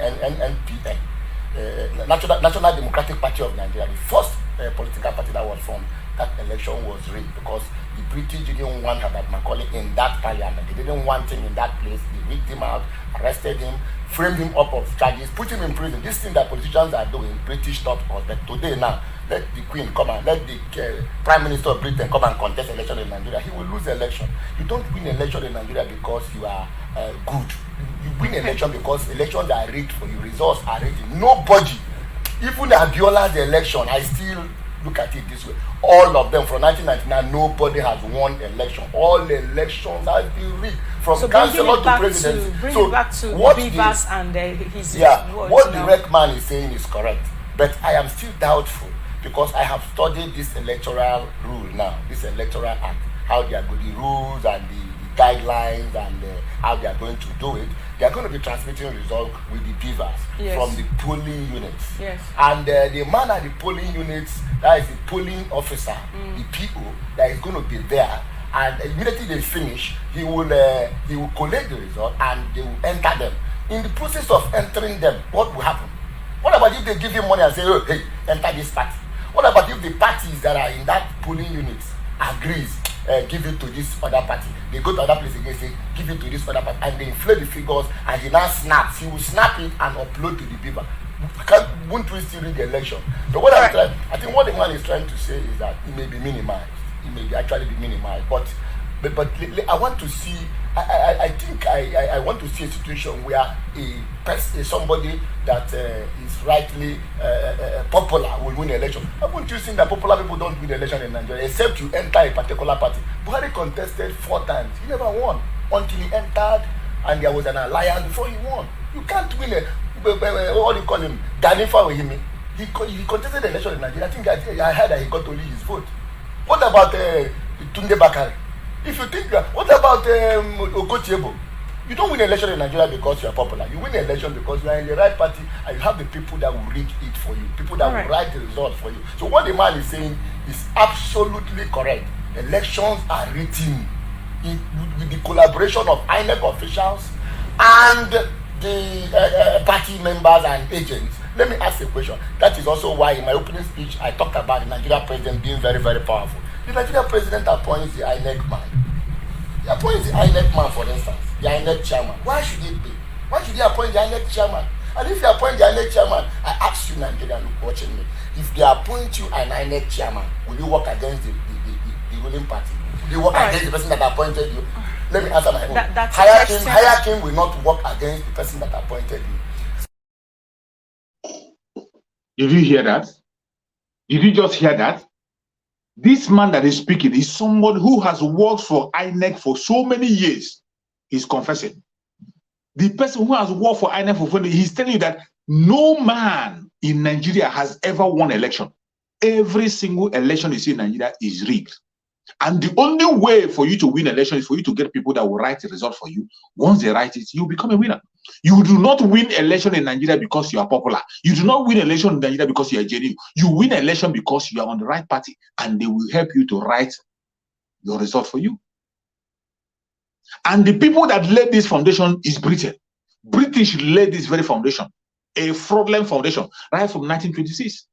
National Democratic Party of Nigeria. The first political party that was formed. That election was rigged because the British didn't want Herbert Macaulay in that parliament. They didn't want him in that place. They rigged him out, arrested him, framed him up of charges, put him in prison. This thing that politicians are doing, British taught us that today now, let the Queen come and let the Prime Minister of Britain come and contest election in Nigeria. He will lose election. You don't win election in Nigeria because you are good. You win election because elections are rigged for you. Results are rigged. Nobody, even Abiola's election, I still look at it this way. All of them from 1999, nobody has won election. All elections have been rigged from so councillor to president. Bring it back to Bivas and his words. What the rec man is saying is correct, but I am still doubtful because I have studied this electoral rule now, this electoral act, how they are good, the rules and the guidelines and how they are going to do it. They are going to be transmitting results with the beavers from the polling units. Yes. And the man at the polling units, that is the polling officer, the PO, that is going to be there. And immediately they finish, he will collect the result and they will enter them. In the process of entering them, what will happen? What about if they give you money and say, oh, hey, enter this party? What about if the parties that are in that polling unit agrees, give it to this other party? They go to other place again, say, give it to this other party, and they inflate the figures, and he now snaps. He will snap it and upload to the paper. Won't we still read the election? So what I think what the man is trying to say is that it may be minimized. It may actually be minimized, but I want to see. I think I want to see a situation where somebody that is rightly popular will win the election. Haven't you seen that popular people don't win the election in Nigeria except you enter a particular party? Buhari contested 4 times. He never won until he entered and there was an alliance before he won. You can't win what do you call him? Ganifa with him. He contested the election in Nigeria. I heard that he got only his vote. What about Tunde Bakari? If you think what about Okotiebo? You don't win an election in Nigeria because you are popular. You win an election because you are in the right party and you have the people that will read it for you, people that will write the results for you. So what the man is saying is absolutely correct. Elections are written with the collaboration of INEC officials and the party members and agents. Let me ask a question. That is also why in my opening speech I talked about the Nigerian president being very, very powerful. The Nigerian president appoints the INEC man. He appoints the INEC man, for instance, the INEC chairman. Why should it be? Why should he appoint the INEC chairman? And if you appoint the INEC chairman, I ask you, Nigerian, watching me, if they appoint you an INEC chairman, will you work against the ruling party? Will you work against the person that appointed you? Let me answer my own. Hierarchy will not work against the person that appointed you. Did you hear that? Did you just hear that? This man that is speaking is someone who has worked for INEC for so many years. He's confessing. The person who has worked for INEC for 40 years, he's telling you that no man in Nigeria has ever won election. Every single election you see in Nigeria is rigged. And the only way for you to win election is for you to get people that will write the result for you. Once they write it, you become a winner. You do not win election in Nigeria because you are popular. You do not win election in Nigeria because you are genuine. You win election because you are on the right party and they will help you to write your result for you. And the people that laid this foundation is Britain. British laid this very foundation, a fraudulent foundation, right from 1926.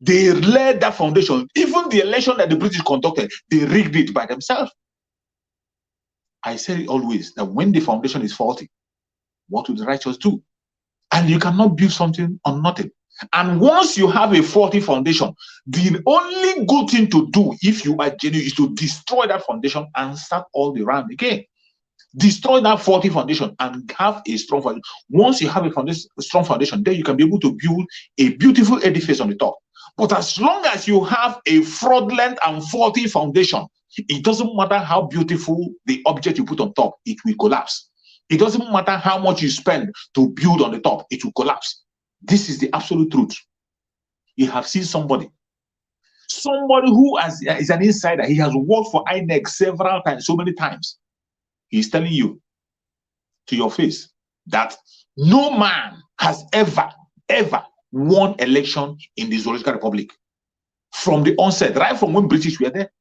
They laid that foundation. Even the election that the British conducted, they rigged it by themselves. I say always that when the foundation is faulty, what will the righteous do? And you cannot build something on nothing. And once you have a faulty foundation, the only good thing to do if you are genuine is to destroy that foundation and start all the round again. Destroy that faulty foundation and have a strong foundation. Once you have a strong foundation, then you can be able to build a beautiful edifice on the top. But as long as you have a fraudulent and faulty foundation, it doesn't matter how beautiful the object you put on top, it will collapse. It doesn't matter how much you spend to build on the top, it will collapse. This is the absolute truth. You have seen somebody who is an insider. He has worked for INEC several times, so many times. He's telling you to your face that no man has ever won election in the Zoological Republic from the onset, right from when British were there.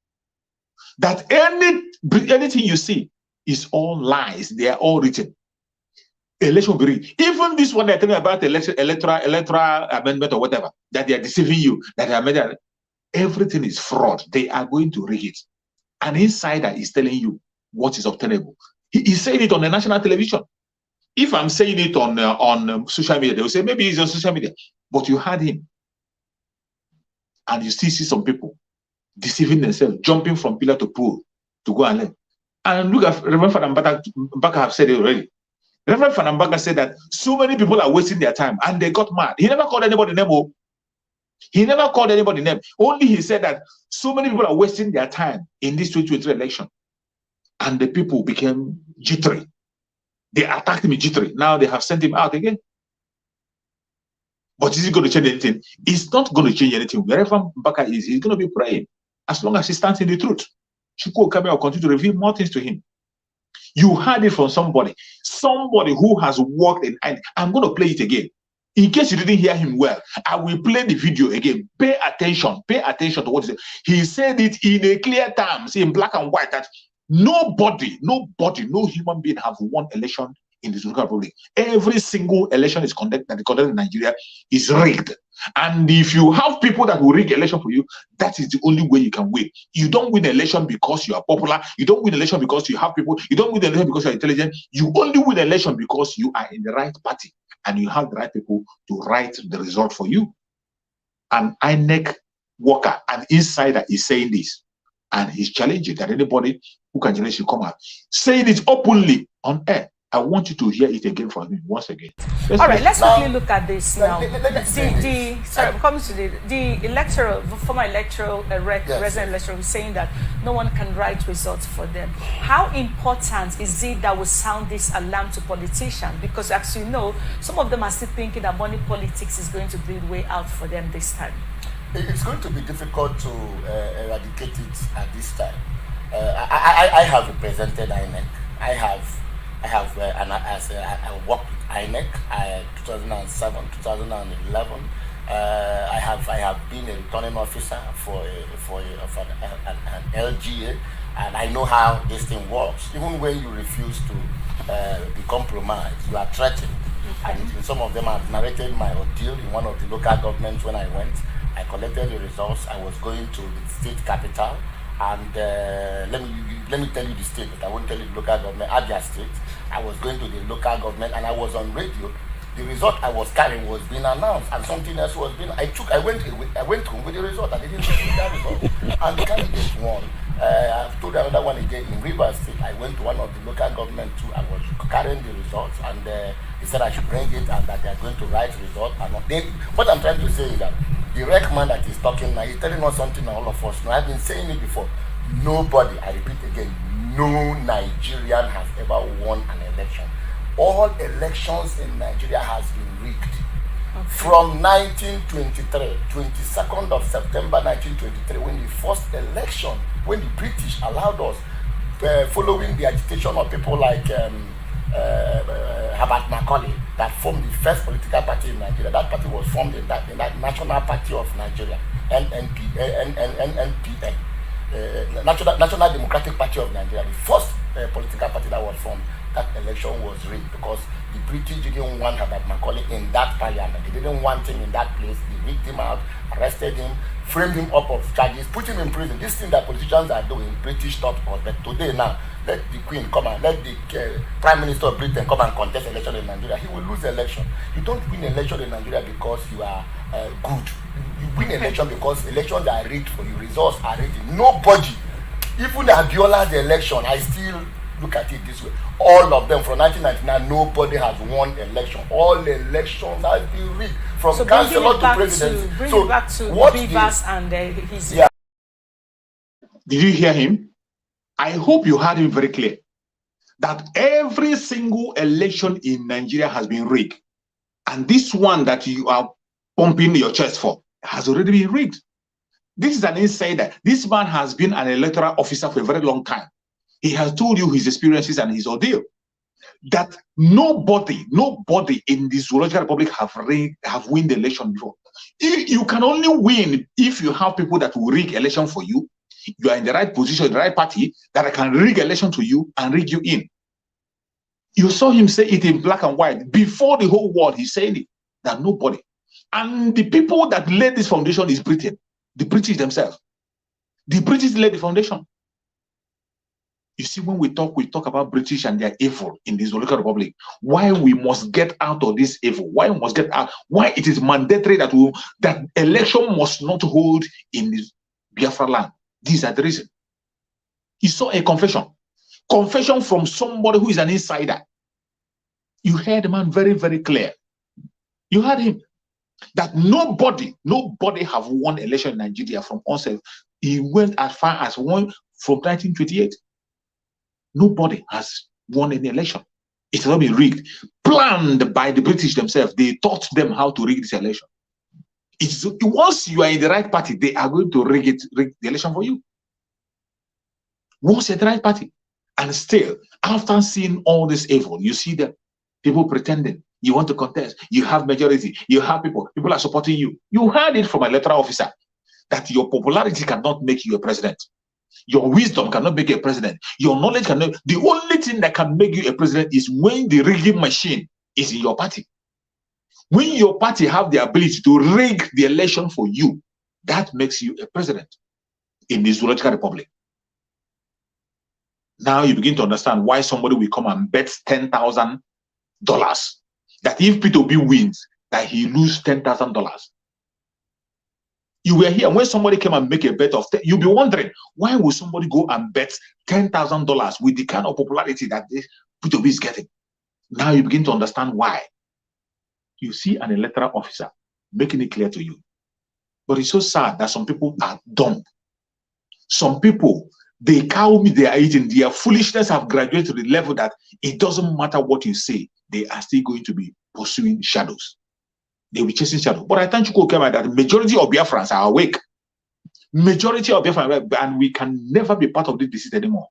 That anything you see is all lies. They are all written. Election will be rigged. Even this one they're telling you about electoral amendment or whatever, that they are deceiving you, that they are made, everything is fraud. They are going to rig it. An insider is telling you what is obtainable. He's saying it on the national television. If I'm saying it on social media, they will say maybe he's on social media, but you heard him, and you still see some people deceiving themselves, jumping from pillar to pole to go and learn. And look at Reverend Father Mbaka have said it already. Reverend Father Mbaka said that so many people are wasting their time, and they got mad. He never called anybody name. He never called anybody name. Only he said that so many people are wasting their time in this 2023 election, and the people became jittery. They attacked him jittery. Now they have sent him out again. But is it going to change anything? It's not going to change anything. Wherever Mbaka is, he's going to be praying as long as he stands in the truth. Chukwu Okabe will continue to reveal more things to him. You heard it from somebody who has worked in, and I'm going to play it again. In case you didn't hear him well, I will play the video again. Pay attention to what he said. He said it in a clear terms, in black and white, that nobody, no human being have won election in the Judicial Republic. Every single election is conducted in Nigeria is rigged. And if you have people that will rig election for you, that is the only way you can win. You don't win election because you are popular. You don't win election because you have people. You don't win election because you are intelligent. You only win election because you are in the right party and you have the right people to write the result for you. An INEC worker, an insider is saying this, and he's challenging that anybody who can challenge should come out, saying it openly on air. I want you to hear it again from me once again. Let's quickly look at this now. Former electoral resident electoral is saying that no one can write results for them. How important is it that we sound this alarm to politicians? Because as you know, some of them are still thinking that money politics is going to be the way out for them this time. It's going to be difficult to eradicate it at this time. I have represented INEC. I worked with INEC 2007, 2011. I have been a returning officer for an LGA, and I know how this thing works. Even when you refuse to be compromised, you are threatened. And some of them have narrated my ordeal in one of the local governments when I went. I collected the results. I was going to the state capital. And let me tell you the state, but I won't tell you the local government, Abia State. I was going to the local government and I was on radio. The result I was carrying was being announced and something else was being, I went home with the result. I didn't see that result. And the candidate won. I've told another one again in Rivers State. I went to one of the local government too. I was carrying the results and he said I should bring it and that they are going to write results. And what I'm trying to say is that the rec man that is talking now, he's telling us something that all of us know. I've been saying it before. Nobody, I repeat again, no Nigerian has ever won an election. All elections in Nigeria has been rigged. Okay. From 1923, 22nd of September 1923, when the first election, when the British allowed us, following the agitation of people like Herbert Macaulay, that formed the first political party in Nigeria. That party was formed in that National Party of Nigeria, NNPN, National Democratic Party of Nigeria. The first political party that was formed. That election was rigged because the British didn't want Herbert Macaulay in that parliament. They didn't want him in that place. They rigged him out, arrested him, framed him up of charges, put him in prison. This thing that politicians are doing, British thought us. But today now, let the Queen come and let the Prime Minister of Britain come and contest election in Nigeria. He will lose election. You don't win election in Nigeria because you are good. You win election because elections are rigged for you. Results are rigged. Nobody, even Abiola's election, I still look at it this way. All of them from 1999, nobody has won election. All elections have been rigged from councillor to presidency. Bring it back to Bivas and his. Yeah. Did you hear him? I hope you heard him very clear. That every single election in Nigeria has been rigged. And this one that you are pumping your chest for has already been rigged. This is an insider. This man has been an electoral officer for a very long time. He has told you his experiences and his ordeal. That nobody in the Zoological Republic have won the election before. You can only win if you have people that will rig election for you. You are in the right position, in the right party, that can rig election to you and rig you in. You saw him say it in black and white. Before the whole world, he's saying it, that nobody. And the people that laid this foundation is Britain, the British themselves. The British laid the foundation. You see, when we talk about British and their evil in the Zoological Republic. Why we must get out of this evil? Why we must get out? Why it is mandatory that election must not hold in the Biafra land? These are the reasons. You saw a confession from somebody who is an insider. You heard the man very, very clear. You heard him that nobody have won election in Nigeria from onset. He went as far as one from 1928. Nobody has won any election. It has not been rigged. Planned by the British themselves. They taught them how to rig this election. Once you are in the right party, they are going to rig the election for you. was a right party. And still, after seeing all this evil, you see them, people pretending you want to contest, you have majority, you have people are supporting you. You heard it from a electoral officer that your popularity cannot make you a president. Your wisdom cannot make you a president. Your knowledge cannot. The only thing that can make you a president is when the rigging machine is in your party. When your party have the ability to rig the election for you, that makes you a president in the Zoological Republic. Now you begin to understand why somebody will come and bet $10,000 that if P2B wins, that he lose $10,000. You were here when somebody came and make a bet of 10, you'll be wondering, why would somebody go and bet $10,000 with the kind of popularity that this P2B is getting? Now you begin to understand why. You see an electoral officer making it clear to you. But it's so sad that some people are dumb. Some people, they cow meat they are eating, their foolishness have graduated to the level that it doesn't matter what you say, they are still going to be pursuing shadows. They will be chasing shadows. But I thank you, that the majority of Biafrans are awake. Majority of Biafrans, and we can never be part of this disease anymore.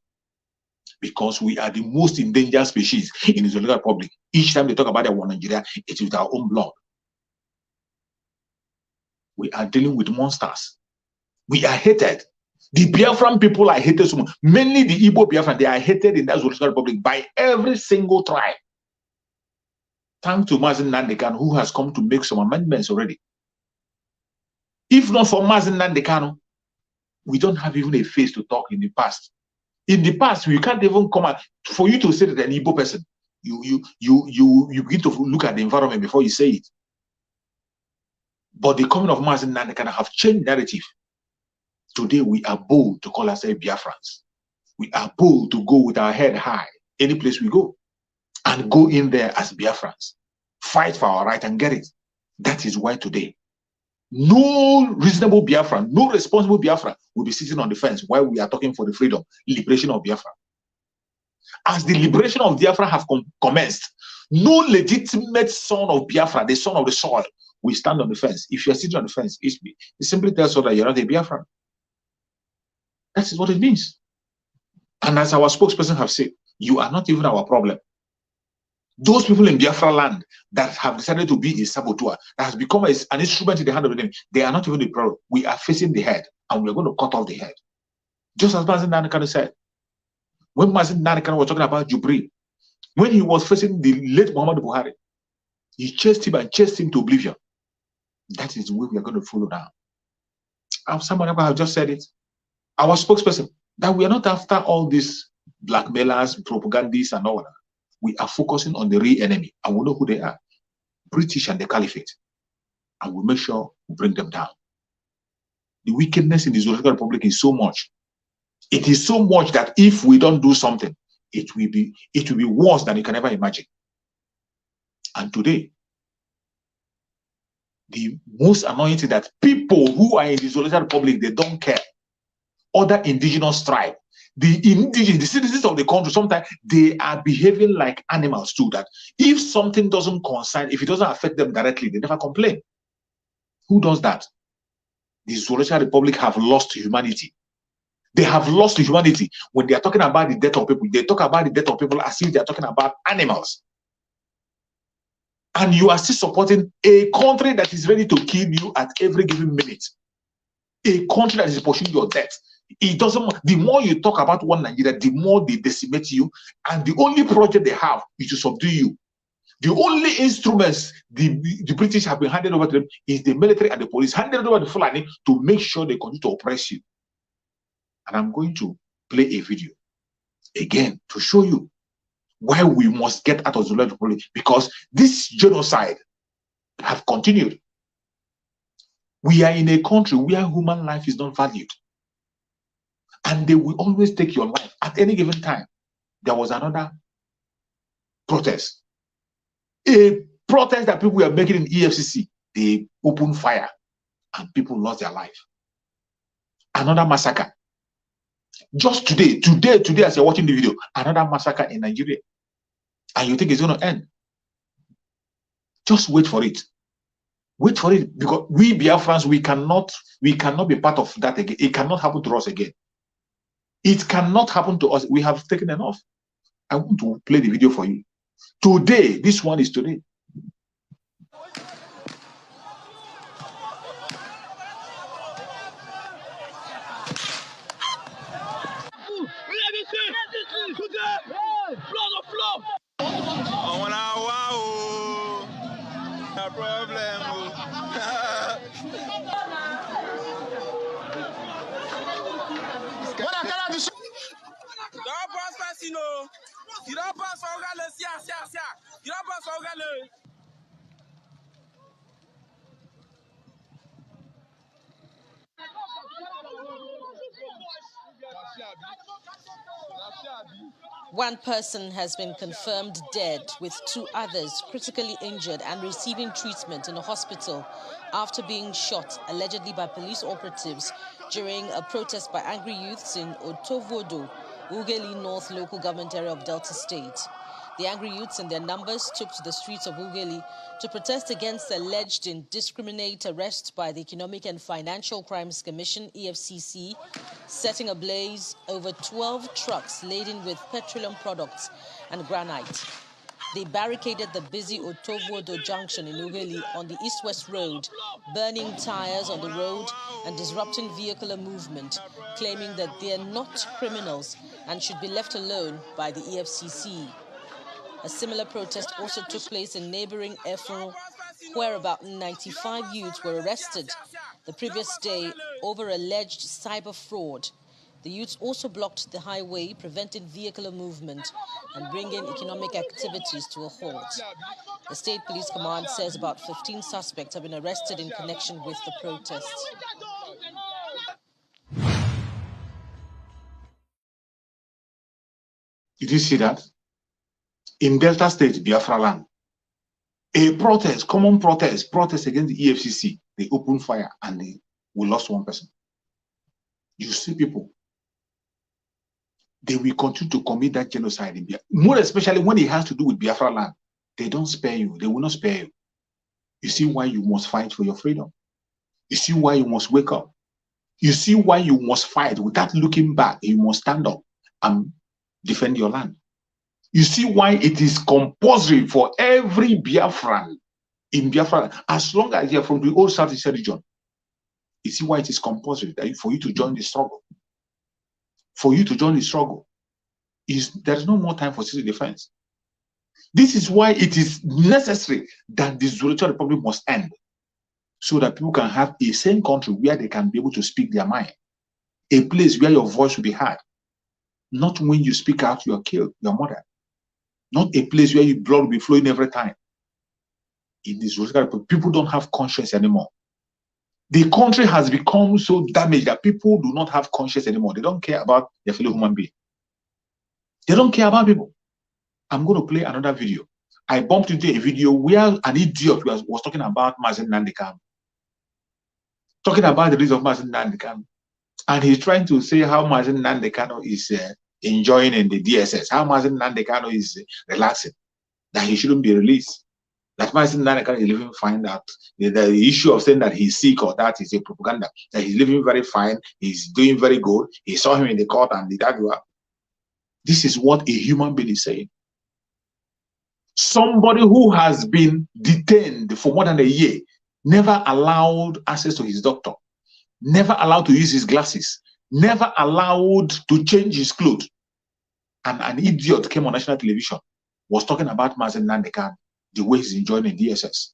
Because we are the most endangered species in the Zoological Republic. Each time they talk about one Nigeria, it is with our own blood. We are dealing with monsters. We are hated. The Biafran people are hated so much. Mainly the Igbo Biafran, they are hated in that Zoological Republic by every single tribe. Thanks to Mazen Nandekan, who has come to make some amendments already. If not for Mazen Nandekan, we don't have even a face to talk in the past. In the past, we can't even come out for you to say that an Igbo person. You begin to look at the environment before you say it. But the coming of Mazen Nandekan have changed narrative. Today we are bold to call ourselves Biafrans. We are bold to go with our head high any place we go and go in there as Biafrans. Fight for our right and get it. That is why today no reasonable Biafran, no responsible Biafran will be sitting on the fence while we are talking for the freedom, liberation of Biafra. As the liberation of Biafra have commenced, no legitimate son of Biafra, the son of the soil, will stand on the fence. If you are sitting on the fence, it simply tells us that you're not a Biafran. That is what it means. And as our spokesperson have said, you are not even our problem. Those people in Biafra land that have decided to be a saboteur, that has become an instrument in the hand of the enemy, they are not even the problem. We are facing the head, and we are going to cut off the head. Just as Mazen Nandekan said. When Mazen Nandekan was talking about Jubri, when he was facing the late Muhammadu Buhari, he chased him and chased him to oblivion. That is the way we are going to follow now. Someone have just said it. Our spokesperson, that we are not after all these blackmailers, propagandists, and all that. We are focusing on the real enemy, and we know who they are. British and the Caliphate. And we'll make sure we bring them down. The wickedness in the Zoological Republic is so much. It is so much that if we don't do something, it will be worse than you can ever imagine. And today, the most annoying thing that people who are in the Zoological Republic, they don't care. Other indigenous tribe, the citizens of the country, sometimes they are behaving like animals too, that if something doesn't concern, if it doesn't affect them directly, they never complain. Who does that? The Zoological Republic have lost humanity. They have lost humanity. When they are talking about the death of people, they talk about the death of people as if they are talking about animals. And you are still supporting a country that is ready to kill you at every given minute. A country that is pursuing your death. It doesn't. The more you talk about one Nigeria, the more they decimate you, and the only project they have is to subdue you. The only instruments the British have been handed over to them is the military and the police, handed over to Fulani to make sure they continue to oppress you. And I'm going to play a video again to show you why we must get out of the Zoological Republic, because this genocide have continued. We are in a country where human life is not valued. And they will always take your life at any given time. There was another protest. A protest that people were making in EFCC. They opened fire and people lost their life. Another massacre. Just today as you're watching the video, another massacre in Nigeria. And you think it's going to end. Just wait for it. Wait for it, because we Biafrans, we cannot be part of that again. It cannot happen to us again. It cannot happen to us. We have taken enough. I want to play the video for you. Today, this one is today. One person has been confirmed dead, with 2 others critically injured and receiving treatment in a hospital after being shot, allegedly by police operatives, during a protest by angry youths in Otovodo, Ughelli North local government area of Delta State. The angry youths in their numbers took to the streets of Ughelli to protest against the alleged indiscriminate arrest by the Economic and Financial Crimes Commission, EFCC, setting ablaze over 12 trucks laden with petroleum products and granite. They barricaded the busy Otovodo junction in Ughelli on the east-west road, burning tires on the road and disrupting vehicular movement, claiming that they are not criminals and should be left alone by the EFCC. A similar protest also took place in neighboring Efron, where about 95 youths were arrested the previous day over alleged cyber fraud. The youths also blocked the highway, preventing vehicular movement and bringing economic activities to a halt. The State Police Command says about 15 suspects have been arrested in connection with the protests. Did you see that? In Delta State, Biafra land, a protest, common protest against the EFCC. They opened fire and we lost 1 person. You see people, they will continue to commit that genocide in Biafra, more especially when it has to do with Biafra land. They don't spare you. They will not spare you. You see why you must fight for your freedom. You see why you must wake up. You see why you must fight without looking back. You must stand up and defend your land. You see why it is compulsory for every Biafran in Biafra, as long as you are from the old Southeast region. You see why it is compulsory for you to join the struggle. For you to join the struggle, there is no more time for civil defense. This is why it is necessary that the Judicial Republic must end, so that people can have a sane country where they can be able to speak their mind, a place where your voice will be heard. Not when you speak out, you are killed, your mother. Not a place where your blood will be flowing every time. In this people don't have conscience anymore. The country has become so damaged that people do not have conscience anymore. They don't care about their fellow human being. They don't care about people. I'm going to play another video. I bumped into a video where an idiot was talking about Mazen Nandekam. Talking about the reason of Mazen Nandekam. And he's trying to say how Mazen Nandekano is enjoying in the DSS, how Mazen Nandekano is relaxing, that he shouldn't be released, that Mazen Nandekano is living fine, that the issue of saying that he's sick or that is a propaganda, that he's living very fine, he's doing very good, he saw him in the court and the that. This is what a human being is saying. Somebody who has been detained for more than a year, never allowed access to his doctor, never allowed to use his glasses, never allowed to change his clothes. And an idiot came on national television, was talking about Mazen Nandekan, the way he's enjoying the DSS.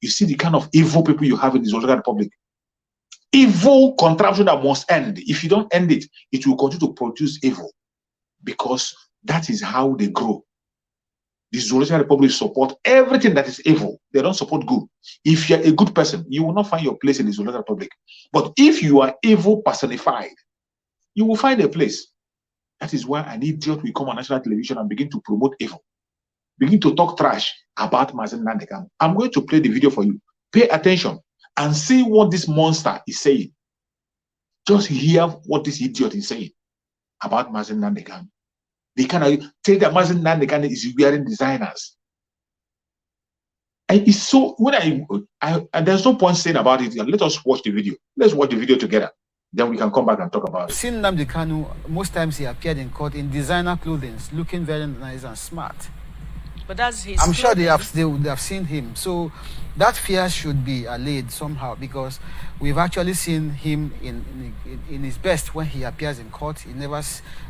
You see the kind of evil people you have in the Zoltan Republic. Evil contraption that must end. If you don't end it, it will continue to produce evil, because that is how they grow. The Zoltan Republic support everything that is evil. They don't support good. If you're a good person, you will not find your place in the Zoltan Republic. But if you are evil personified, you will find a place. That is why an idiot will come on national television and begin to promote evil, begin to talk trash about Mazen Nandekam. I'm going to play the video for you. Pay attention and see what this monster is saying. Just hear what this idiot is saying about Mazen Nandekam. They can tell that Mazen Nandekam is wearing designers. And it's so, when I there's no point saying about it. Let us watch the video. Let's watch the video together. Then we can come back and talk about it. Seen Nnamdi Kanu, most times he appeared in court in designer clothing, looking very nice and smart. But that's his. I'm sure they would have seen him. So that fear should be allayed somehow, because we've actually seen him in his best when he appears in court. He never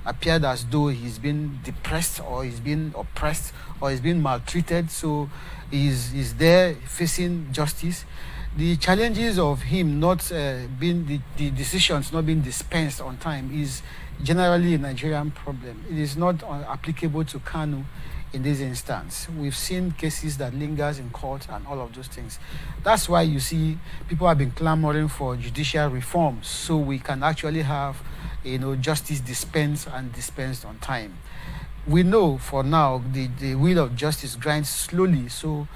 appeared as though he's been depressed or he's been oppressed or he's been maltreated. So he's there facing justice. The challenges of him not being the decisions not being dispensed on time is generally a Nigerian problem. It is not applicable to Kanu in this instance. We've seen cases that lingers in court and all of those things. That's why you see people have been clamoring for judicial reforms, so we can actually have, justice dispensed on time. We know for now the wheel of justice grinds slowly, so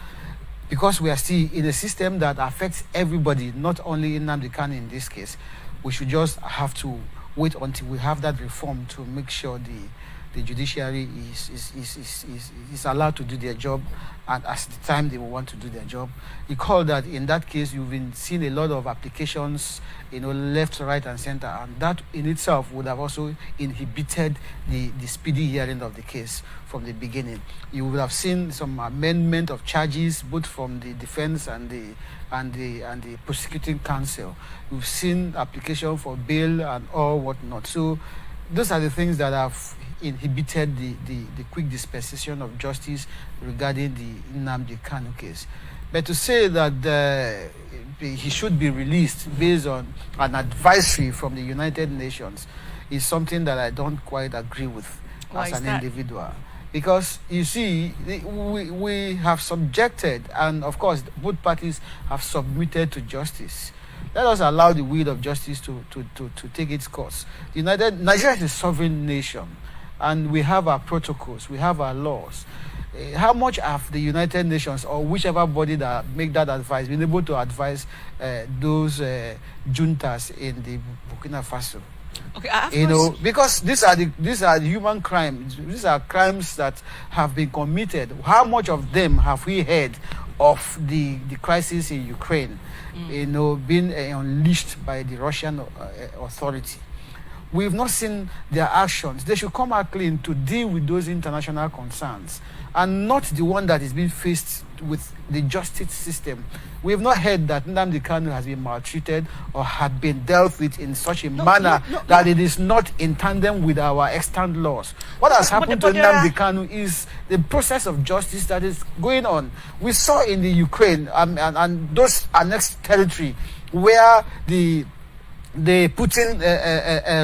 because we are still in a system that affects everybody, not only Nnamdi Kanu in this case, we should just have to wait until we have that reform to make sure the judiciary is allowed to do their job and at the time they will want to do their job. Recall that in that case, you've been seeing a lot of applications, left, right, and center, and that in itself would have also inhibited the speedy hearing of the case from the beginning. You would have seen some amendment of charges, both from the defense and the prosecuting counsel. We've seen application for bail and all whatnot. So those are the things that have inhibited the quick dispensation of justice regarding the Nnamdi Kanu case. But to say that he should be released based on an advisory from the United Nations is something that I don't quite agree with as an individual. Because you see, we have subjected, and of course both parties have submitted to justice. Let us allow the wheel of justice to take its course. Nigeria is a sovereign nation, and we have our protocols, we have our laws. How much have the United Nations or whichever body that make that advice been able to advise those juntas in the Burkina Faso? Okay, because these are human crimes. These are crimes that have been committed. How much of them have we heard of the crisis in Ukraine, being unleashed by the Russian authority? We've not seen their actions. They should come out clean to deal with those international concerns, and not the one that is being faced with the justice system. We have not heard that Nnamdi Kanu has been maltreated or had been dealt with in such a manner that it is not in tandem with our extant laws. What has happened to Nnamdi Kanu is the process of justice that is going on. We saw in the Ukraine and those annexed territory where the Putin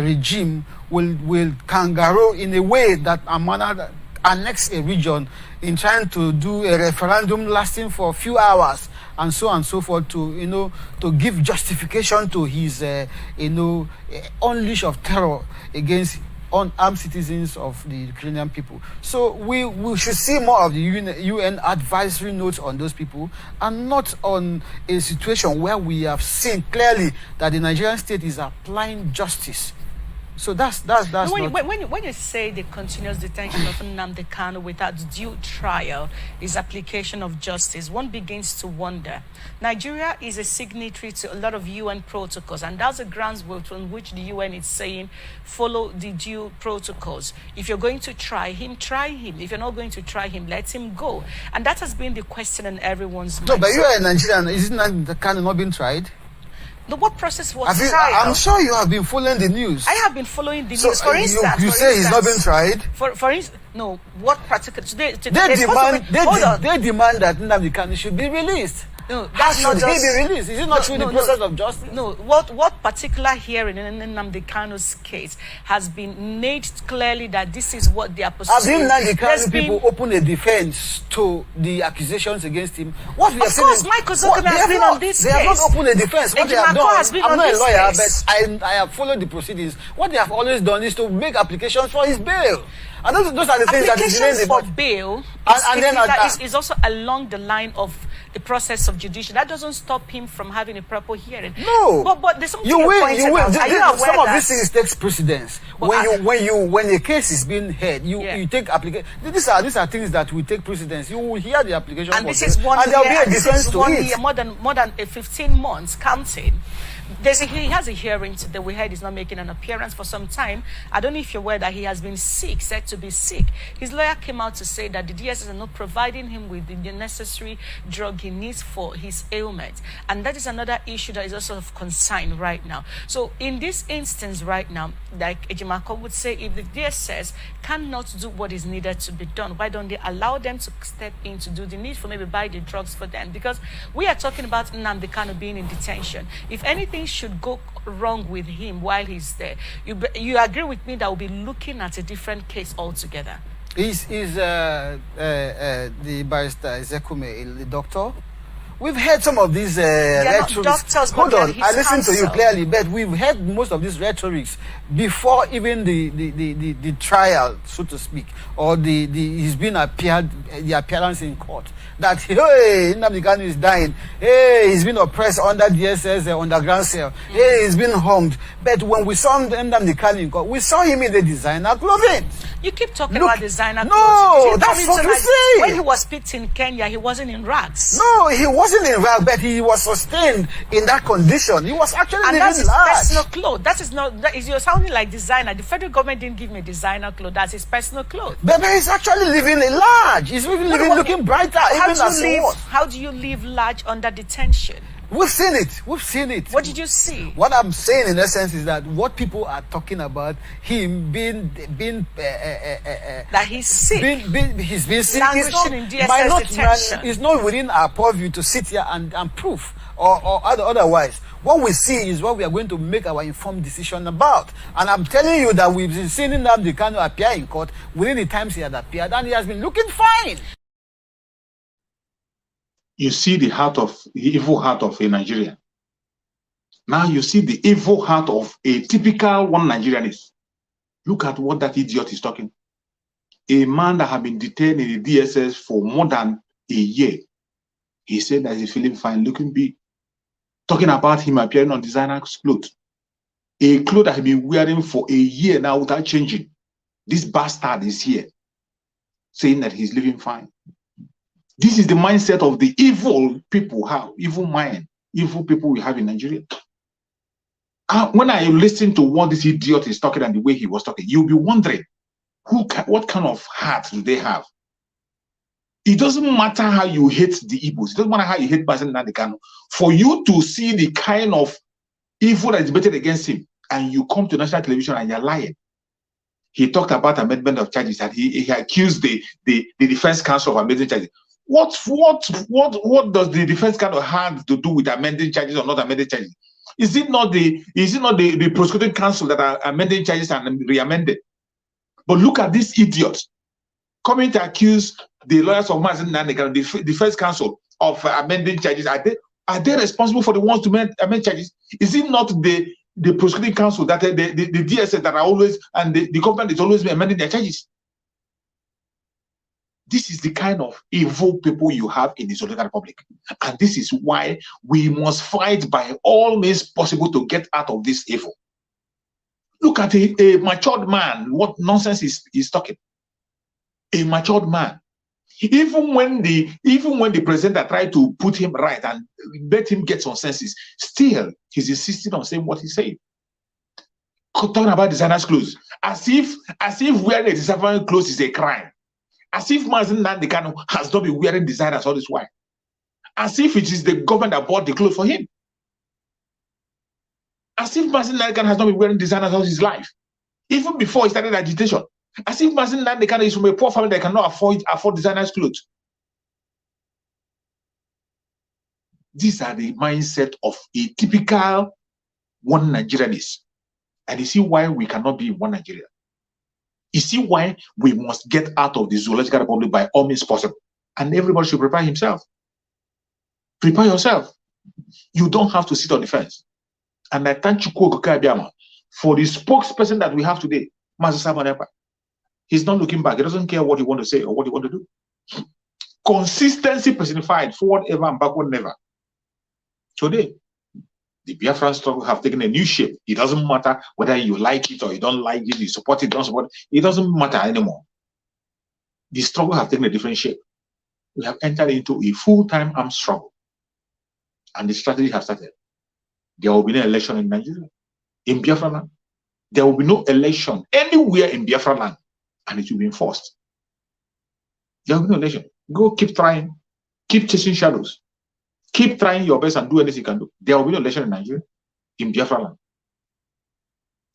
regime will kangaroo in a way that a manner annex a region in trying to do a referendum lasting for a few hours and so on and so forth to give justification to his unleash of terror against unarmed citizens of the Ukrainian people. So we should see more of the UN advisory notes on those people, and not on a situation where we have seen clearly that the Nigerian state is applying justice. So that's when you say the continuous detention of Nnamdi Kanu without due trial is application of justice, one begins to wonder. Nigeria is a signatory to a lot of UN protocols, and that's the grounds on which the UN is saying follow the due protocols. If you're going to try him, try him. If you're not going to try him, let him go. And that has been the question in everyone's mind. No, but you are a Nigerian. Isn't Nnamdi Kanu not been tried? No, what process was tried? I'm sure you have been following the news. I have been following the news. For instance, you say he's not been tried. For instance, no. What particular today? They demand that Nnamdi Kanu should be released. No, that's not just. He be released? Is it not through the process of justice? No. What particular hearing in Nnamdi Kanu's case has been made clearly that this is what they are pursuing? Have Nnamdi Kanu people open a defense to the accusations against him? What we have seen? Of course, Michael Zuckerman has been on this case. They have not opened a defense. What they have done, I'm not a lawyer, but I have followed the proceedings. What they have always done is to make applications for his bail. And those are the things that is applications for bail is also along the line of the process of judicial. That doesn't stop him from having a proper hearing. No, but there's something you will. Some of that these things takes precedence. When a case is being heard, you take application. These are things that will take precedence. You will hear the application, and this is one and there will be a defense to it. Year, more than 15 months counting. He has a hearing today. We heard he's not making an appearance for some time. I don't know if you're aware that he has been sick, said to be sick. His lawyer came out to say that the DSS are not providing him with the necessary drug he needs for his ailment. And that is another issue that is also of concern right now. So in this instance right now, like Ejimako would say, if the DSS cannot do what is needed to be done, why don't they allow them to step in to do the need for maybe buy the drugs for them? Because we are talking about Nnamdi Kanu being in detention. If anything should go wrong with him while he's there, you agree with me that we'll be looking at a different case altogether? Is the barrister Ezekume the doctor? We've heard some of these rhetorics. Hold on, I listened to you clearly, but we've heard most of these rhetorics before even the trial, so to speak, or the appearance in court. That hey, Nnamdi Kanu is dying. Hey, he's been oppressed under DSS underground cell. Hey, he's been hanged. But when we saw Nnamdi Kanu in court, we saw him in the designer clothing. You keep talking about designer clothes. No, that's what we say. When he was picked in Kenya, he wasn't in rags. No, he wasn't in rags, but he was sustained in that condition. He was actually living large. And that's his personal clothes. You're sounding like designer. The federal government didn't give me designer clothes. That's his personal clothes. But he's actually living large. He's even looking brighter. How do you live large under detention? We've seen it. We've seen it. What did you see? What I'm saying in essence is that what people are talking about him being that he's sick. He's been sick. It's not within our purview to sit here and prove or otherwise. What we see is what we are going to make our informed decision about. And I'm telling you that we've been seeing Nnamdi Kanu appear in court within the times he had appeared, and he has been looking fine. You see the evil heart of a Nigerian. Now you see the evil heart of a typical one Nigerianist. Look at what that idiot is talking. A man that had been detained in the DSS for more than a year. He said that he's feeling fine, looking big. Talking about him appearing on designer clothes. A clothes that he'd been wearing for a year now without changing. This bastard is here saying that he's living fine. This is the mindset of the evil people have, evil people we have in Nigeria. When I listen to what this idiot is talking and the way he was talking, you'll be wondering, what kind of heart do they have? It doesn't matter how you hate the Igbos. It doesn't matter how you hate President Nnamdi Kanu. For you to see the kind of evil that is debated against him, and you come to national television and you're lying. He talked about amendment of charges, and he accused the defense counsel of amending charges. What does the defense counsel have to do with amending charges or not amending charges? Is it not the prosecuting counsel that are amending charges and re-amended? But look at this idiot coming to accuse the lawyers of Mazen Nandekano, the defense counsel, of amending charges. Are they responsible for the ones to amend charges? Is it not the prosecuting counsel that the DSS that are always, and the government is always amending their charges? This is the kind of evil people you have in the South African Republic. And this is why we must fight by all means possible to get out of this evil. Look at a matured man, what nonsense he's talking. A matured man. Even when the president tried to put him right and let him get some senses, still he's insisting on saying what he's saying. Talking about designer's clothes. As if wearing a designer's clothes is a crime. As if Mazen Nnamdi Kanu has not been wearing designers all this while. As if it is the government that bought the clothes for him. As if Mazen Nnamdi Kanu has not been wearing designers all his life. Even before he started agitation. As if Mazen Nnamdi Kanu is from a poor family that cannot afford designers' clothes. These are the mindset of a typical one Nigerianist. And you see why we cannot be in one Nigeria. You see why we must get out of the Zoological Republic by all means possible. And everybody should prepare himself. Prepare yourself. You don't have to sit on the fence. And I thank Chukwu Okuka Abiyama for the spokesperson that we have today, Master Simon Ekpa. He's not looking back. He doesn't care what you want to say or what you want to do. Consistency personified, forward ever and backward never. Today, the Biafran struggle have taken a new shape. It doesn't matter whether you like it or you don't like it, you support it, don't support it. It doesn't matter anymore. The struggle have taken a different shape. We have entered into a full-time armed struggle. And the strategy has started. There will be no election in Nigeria. In Biafra land, there will be no election anywhere in Biafra land. And it will be enforced. There will be no election. Go keep trying. Keep chasing shadows. Keep trying your best and do anything you can do. There will be no election in Nigeria, in Biafra land.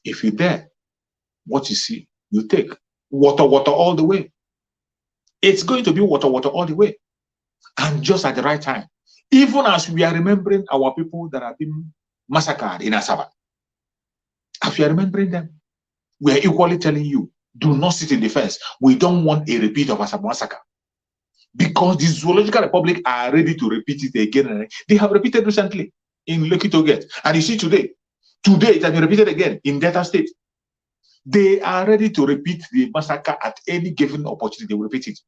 If you dare, what you see, you take. Water, water all the way. It's going to be water, water all the way. And just at the right time. Even as we are remembering our people that have been massacred in Asaba. As we are remembering them, we are equally telling you, do not sit in defense. We don't want a repeat of Asaba massacre. Because the Zoological Republic are ready to repeat it again and again. They have repeated recently in Lekki Toget. And you see today it has been repeated again in Delta State. They are ready to repeat the massacre at any given opportunity. They will repeat it.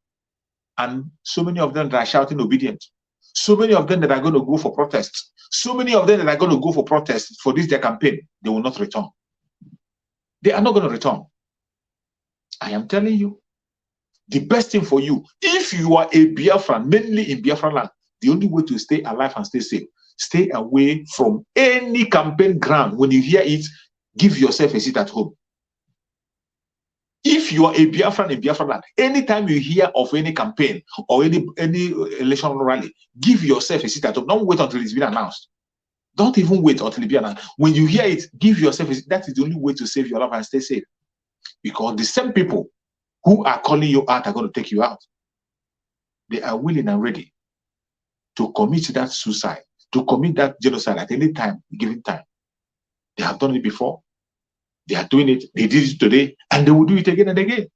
And so many of them that are shouting obedience. So many of them that are going to go for protests. So many of them that are going to go for protests for this their campaign. They will not return. They are not going to return. I am telling you, the best thing for you, if you are a Biafran, mainly in Biafra land, the only way to stay alive and stay safe, stay away from any campaign ground. When you hear it, give yourself a seat at home. If you are a Biafran in Biafra land, anytime you hear of any campaign or any election rally, give yourself a seat at home. Don't wait until it's been announced. Don't even wait until it's been announced. When you hear it, give yourself a seat. That is the only way to save your life and stay safe. Because the same people who are calling you out are going to take you out. They are willing and ready to commit that suicide, to commit that genocide at any time, given time. They have done it before. They are doing it. They did it today, and they will do it again and again.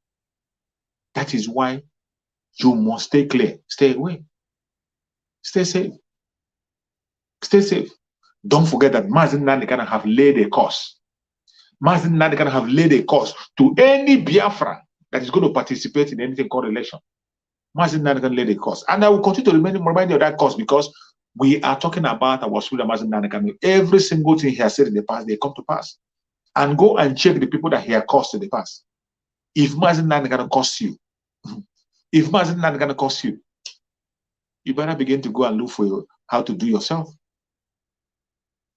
That is why you must stay clear, stay away, stay safe. Stay safe. Don't forget that Mazen Nandekana have laid a course. Mazen Nandekana have laid a course to any Biafra that is going to participate in anything called election. Mazen Nandekana laid a course. And I will continue to remind you of that course because we are talking about our student Mazen Nandekana. Every single thing he has said in the past, they come to pass. And go and check the people that he has caused in the past. If Mazen Nandekana cost you, if Mazen Nandekana cost you, you better begin to go and look for how to do yourself.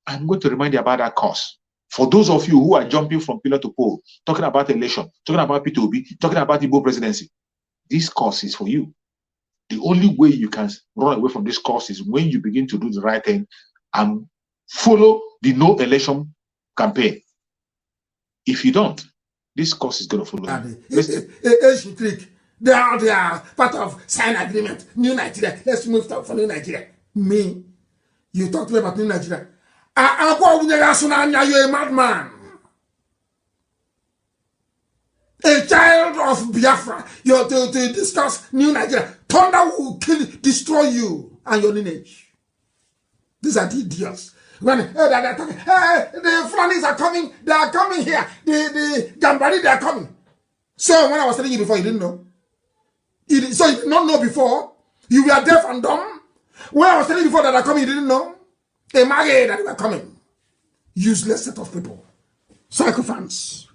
I'm going to remind you about that course. For those of you who are jumping from pillar to pole, talking about election, talking about P2B, talking about Igbo presidency, this course is for you. The only way you can run away from this course is when you begin to do the right thing and follow the no election campaign. If you don't, this course is going to follow you. They are part of sign agreement. New Nigeria. Let's move for New Nigeria. Me, you talk to me about New Nigeria. You're a madman. A child of Biafra. You're to discuss New Nigeria. Thunder will kill, destroy you and your lineage. These are the idiots. When they're talking, hey, the Fulanis are coming, they are coming here. The Gambari, they are coming. So when I was telling you before, you didn't know. So you did not know before. You were deaf and dumb. When I was telling you before that they are coming, you didn't know. They married that they were coming. Useless set of people. Sycophants.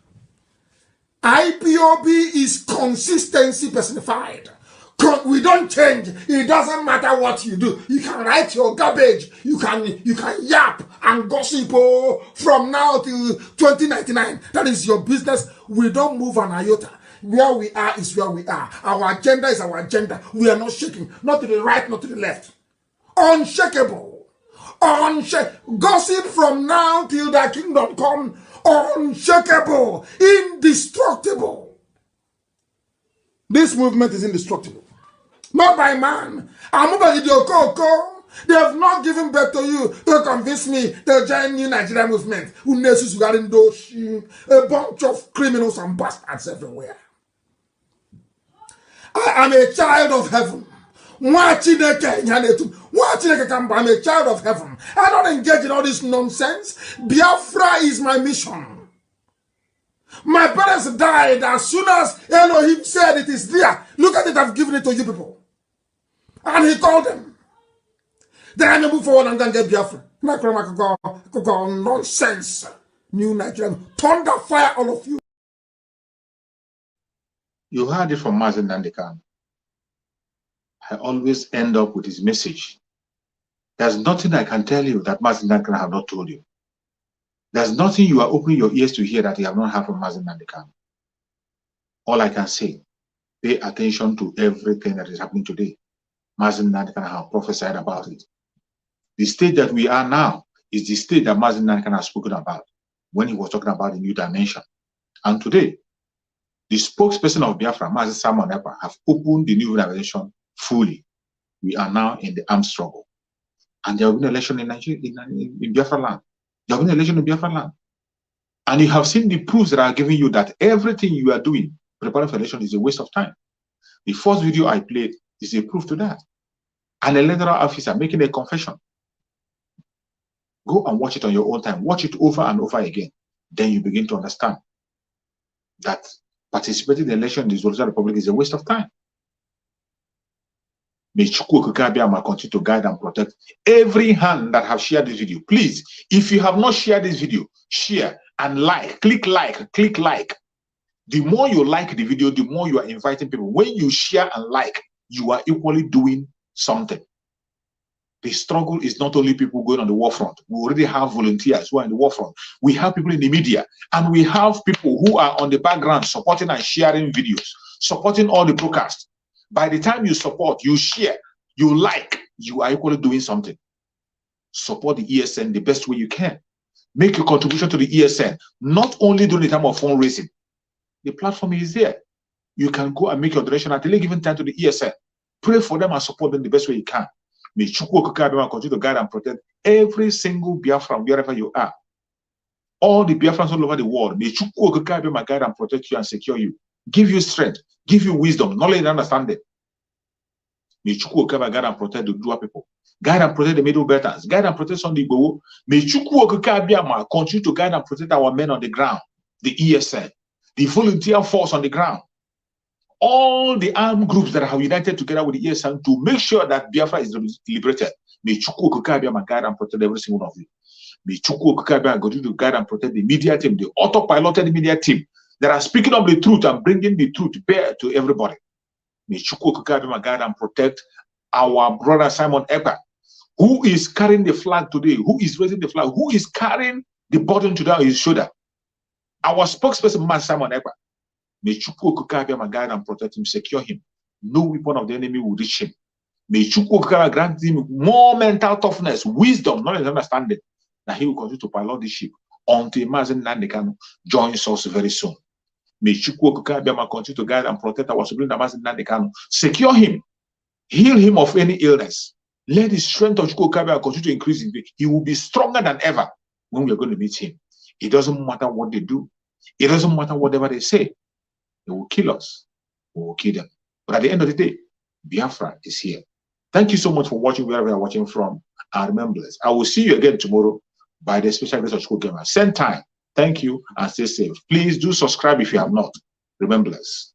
IPOB is consistency personified. We don't change. It doesn't matter what you do. You can write your garbage. You can yap and gossip from now till 2099. That is your business. We don't move an iota. Where we are is where we are. Our agenda is our agenda. We are not shaking. Not to the right, not to the left. Unshakable. Gossip from now till the kingdom come. Unshakable. Indestructible. This movement is indestructible. Not by man. They have not given birth to you to convince me to join New Nigeria movement. A bunch of criminals and bastards everywhere. I am a child of heaven. I'm a child of heaven. I don't engage in all this nonsense. Biafra is my mission. My parents died as soon as Elohim said it is there. Look at it, I've given it to you people. And he called them. Then I move forward and then get Biafra. Nonsense. New Nigerian. Thunder fire, all of you. You heard it from Mazen Nandekan. I always end up with his message. There's nothing I can tell you that Mazen Nandekan have not told you. There's nothing you are opening your ears to hear that you have not heard from Mazen Nandekan. All I can say, pay attention to everything that is happening today. Mazen Nandekan have prophesied about it. The state that we are now is the state that Mazen Nandekan has spoken about when he was talking about the new dimension. And today, the spokesperson of Biafra, Mazen Simon Ekpa, have opened the new dimension fully. We are now in the armed struggle. And there will be an election in Nigeria, in Biafra land. There will be an election in Biafra land. And you have seen the proofs that are giving you that everything you are doing, preparing for election, is a waste of time. The first video I played is a proof to that. An electoral officer making a confession. Go and watch it on your own time. Watch it over and over again. Then you begin to understand that participating in the election in the Judicial Republic is a waste of time. May Chukwu Okike Abiama continue to guide and protect every hand that have shared this video. Please, if you have not shared this video, share and like. Click like. Click like. The more you like the video, the more you are inviting people. When you share and like, you are equally doing something. The struggle is not only people going on the war front. We already have volunteers who are in the war front. We have people in the media, and we have people who are on the background supporting and sharing videos, supporting all the broadcasts. By the time you support, you share, you like, you are equally doing something. Support the ESN the best way you can. Make a contribution to the ESN, not only during the time of fundraising. The platform is there. You can go and make your donation at any given time to the ESN. Pray for them and support them the best way you can. May Chukwu Okike Abiama continue to guide and protect every single Biafran wherever you are. All the Biafrans all over the world, may Chukwu Okike Abiama guide and protect you and secure you. Give you strength, give you wisdom, knowledge and understanding. May Chukwu Okike Abiama guide and protect the Dua people. Guide and protect the Middle Belters. Guide and protect Sunday Igboho. May Chukwu Okike Abiama continue to guide and protect our men on the ground, the ESN, the volunteer force on the ground. All the armed groups that have united together with the ESN to make sure that Biafra is liberated. May Chukwu Okike Abiama guide and protect every single one of you. May Chukwu Okike Abiama continue to guide and protect the media team, the autopiloted media team that are speaking of the truth and bringing the truth bare to everybody. May Chukwu Okike Abiama guide and protect our brother Simon Ekpa, who is carrying the flag today, who is raising the flag, who is carrying the burden today on his shoulder. Our spokesperson, man Simon Ekpa. May Chukwu Okike Abiama guide and protect him, secure him. No weapon of the enemy will reach him. May Chukwu Okike Abiama grant him more mental toughness, wisdom, knowledge, and understanding, that he will continue to pilot the ship until Mazen Nandekan joins us very soon. May Chukwu Okike Abiama continue to guide and protect our sovereign Mazen Nandekan, secure him, heal him of any illness. Let the strength of Chukwu Okike Abiama continue to increase. He will be stronger than ever when we are going to meet him. It doesn't matter what they do. It doesn't matter whatever they say. They will kill us. We will kill them. But at the end of the day, Biafra is here. Thank you so much for watching wherever you're watching from. And remember this, I will see you again tomorrow by the special grace of Chukwu Okike Abiama. Same time. Thank you and stay safe. Please do subscribe if you have not. Remember this.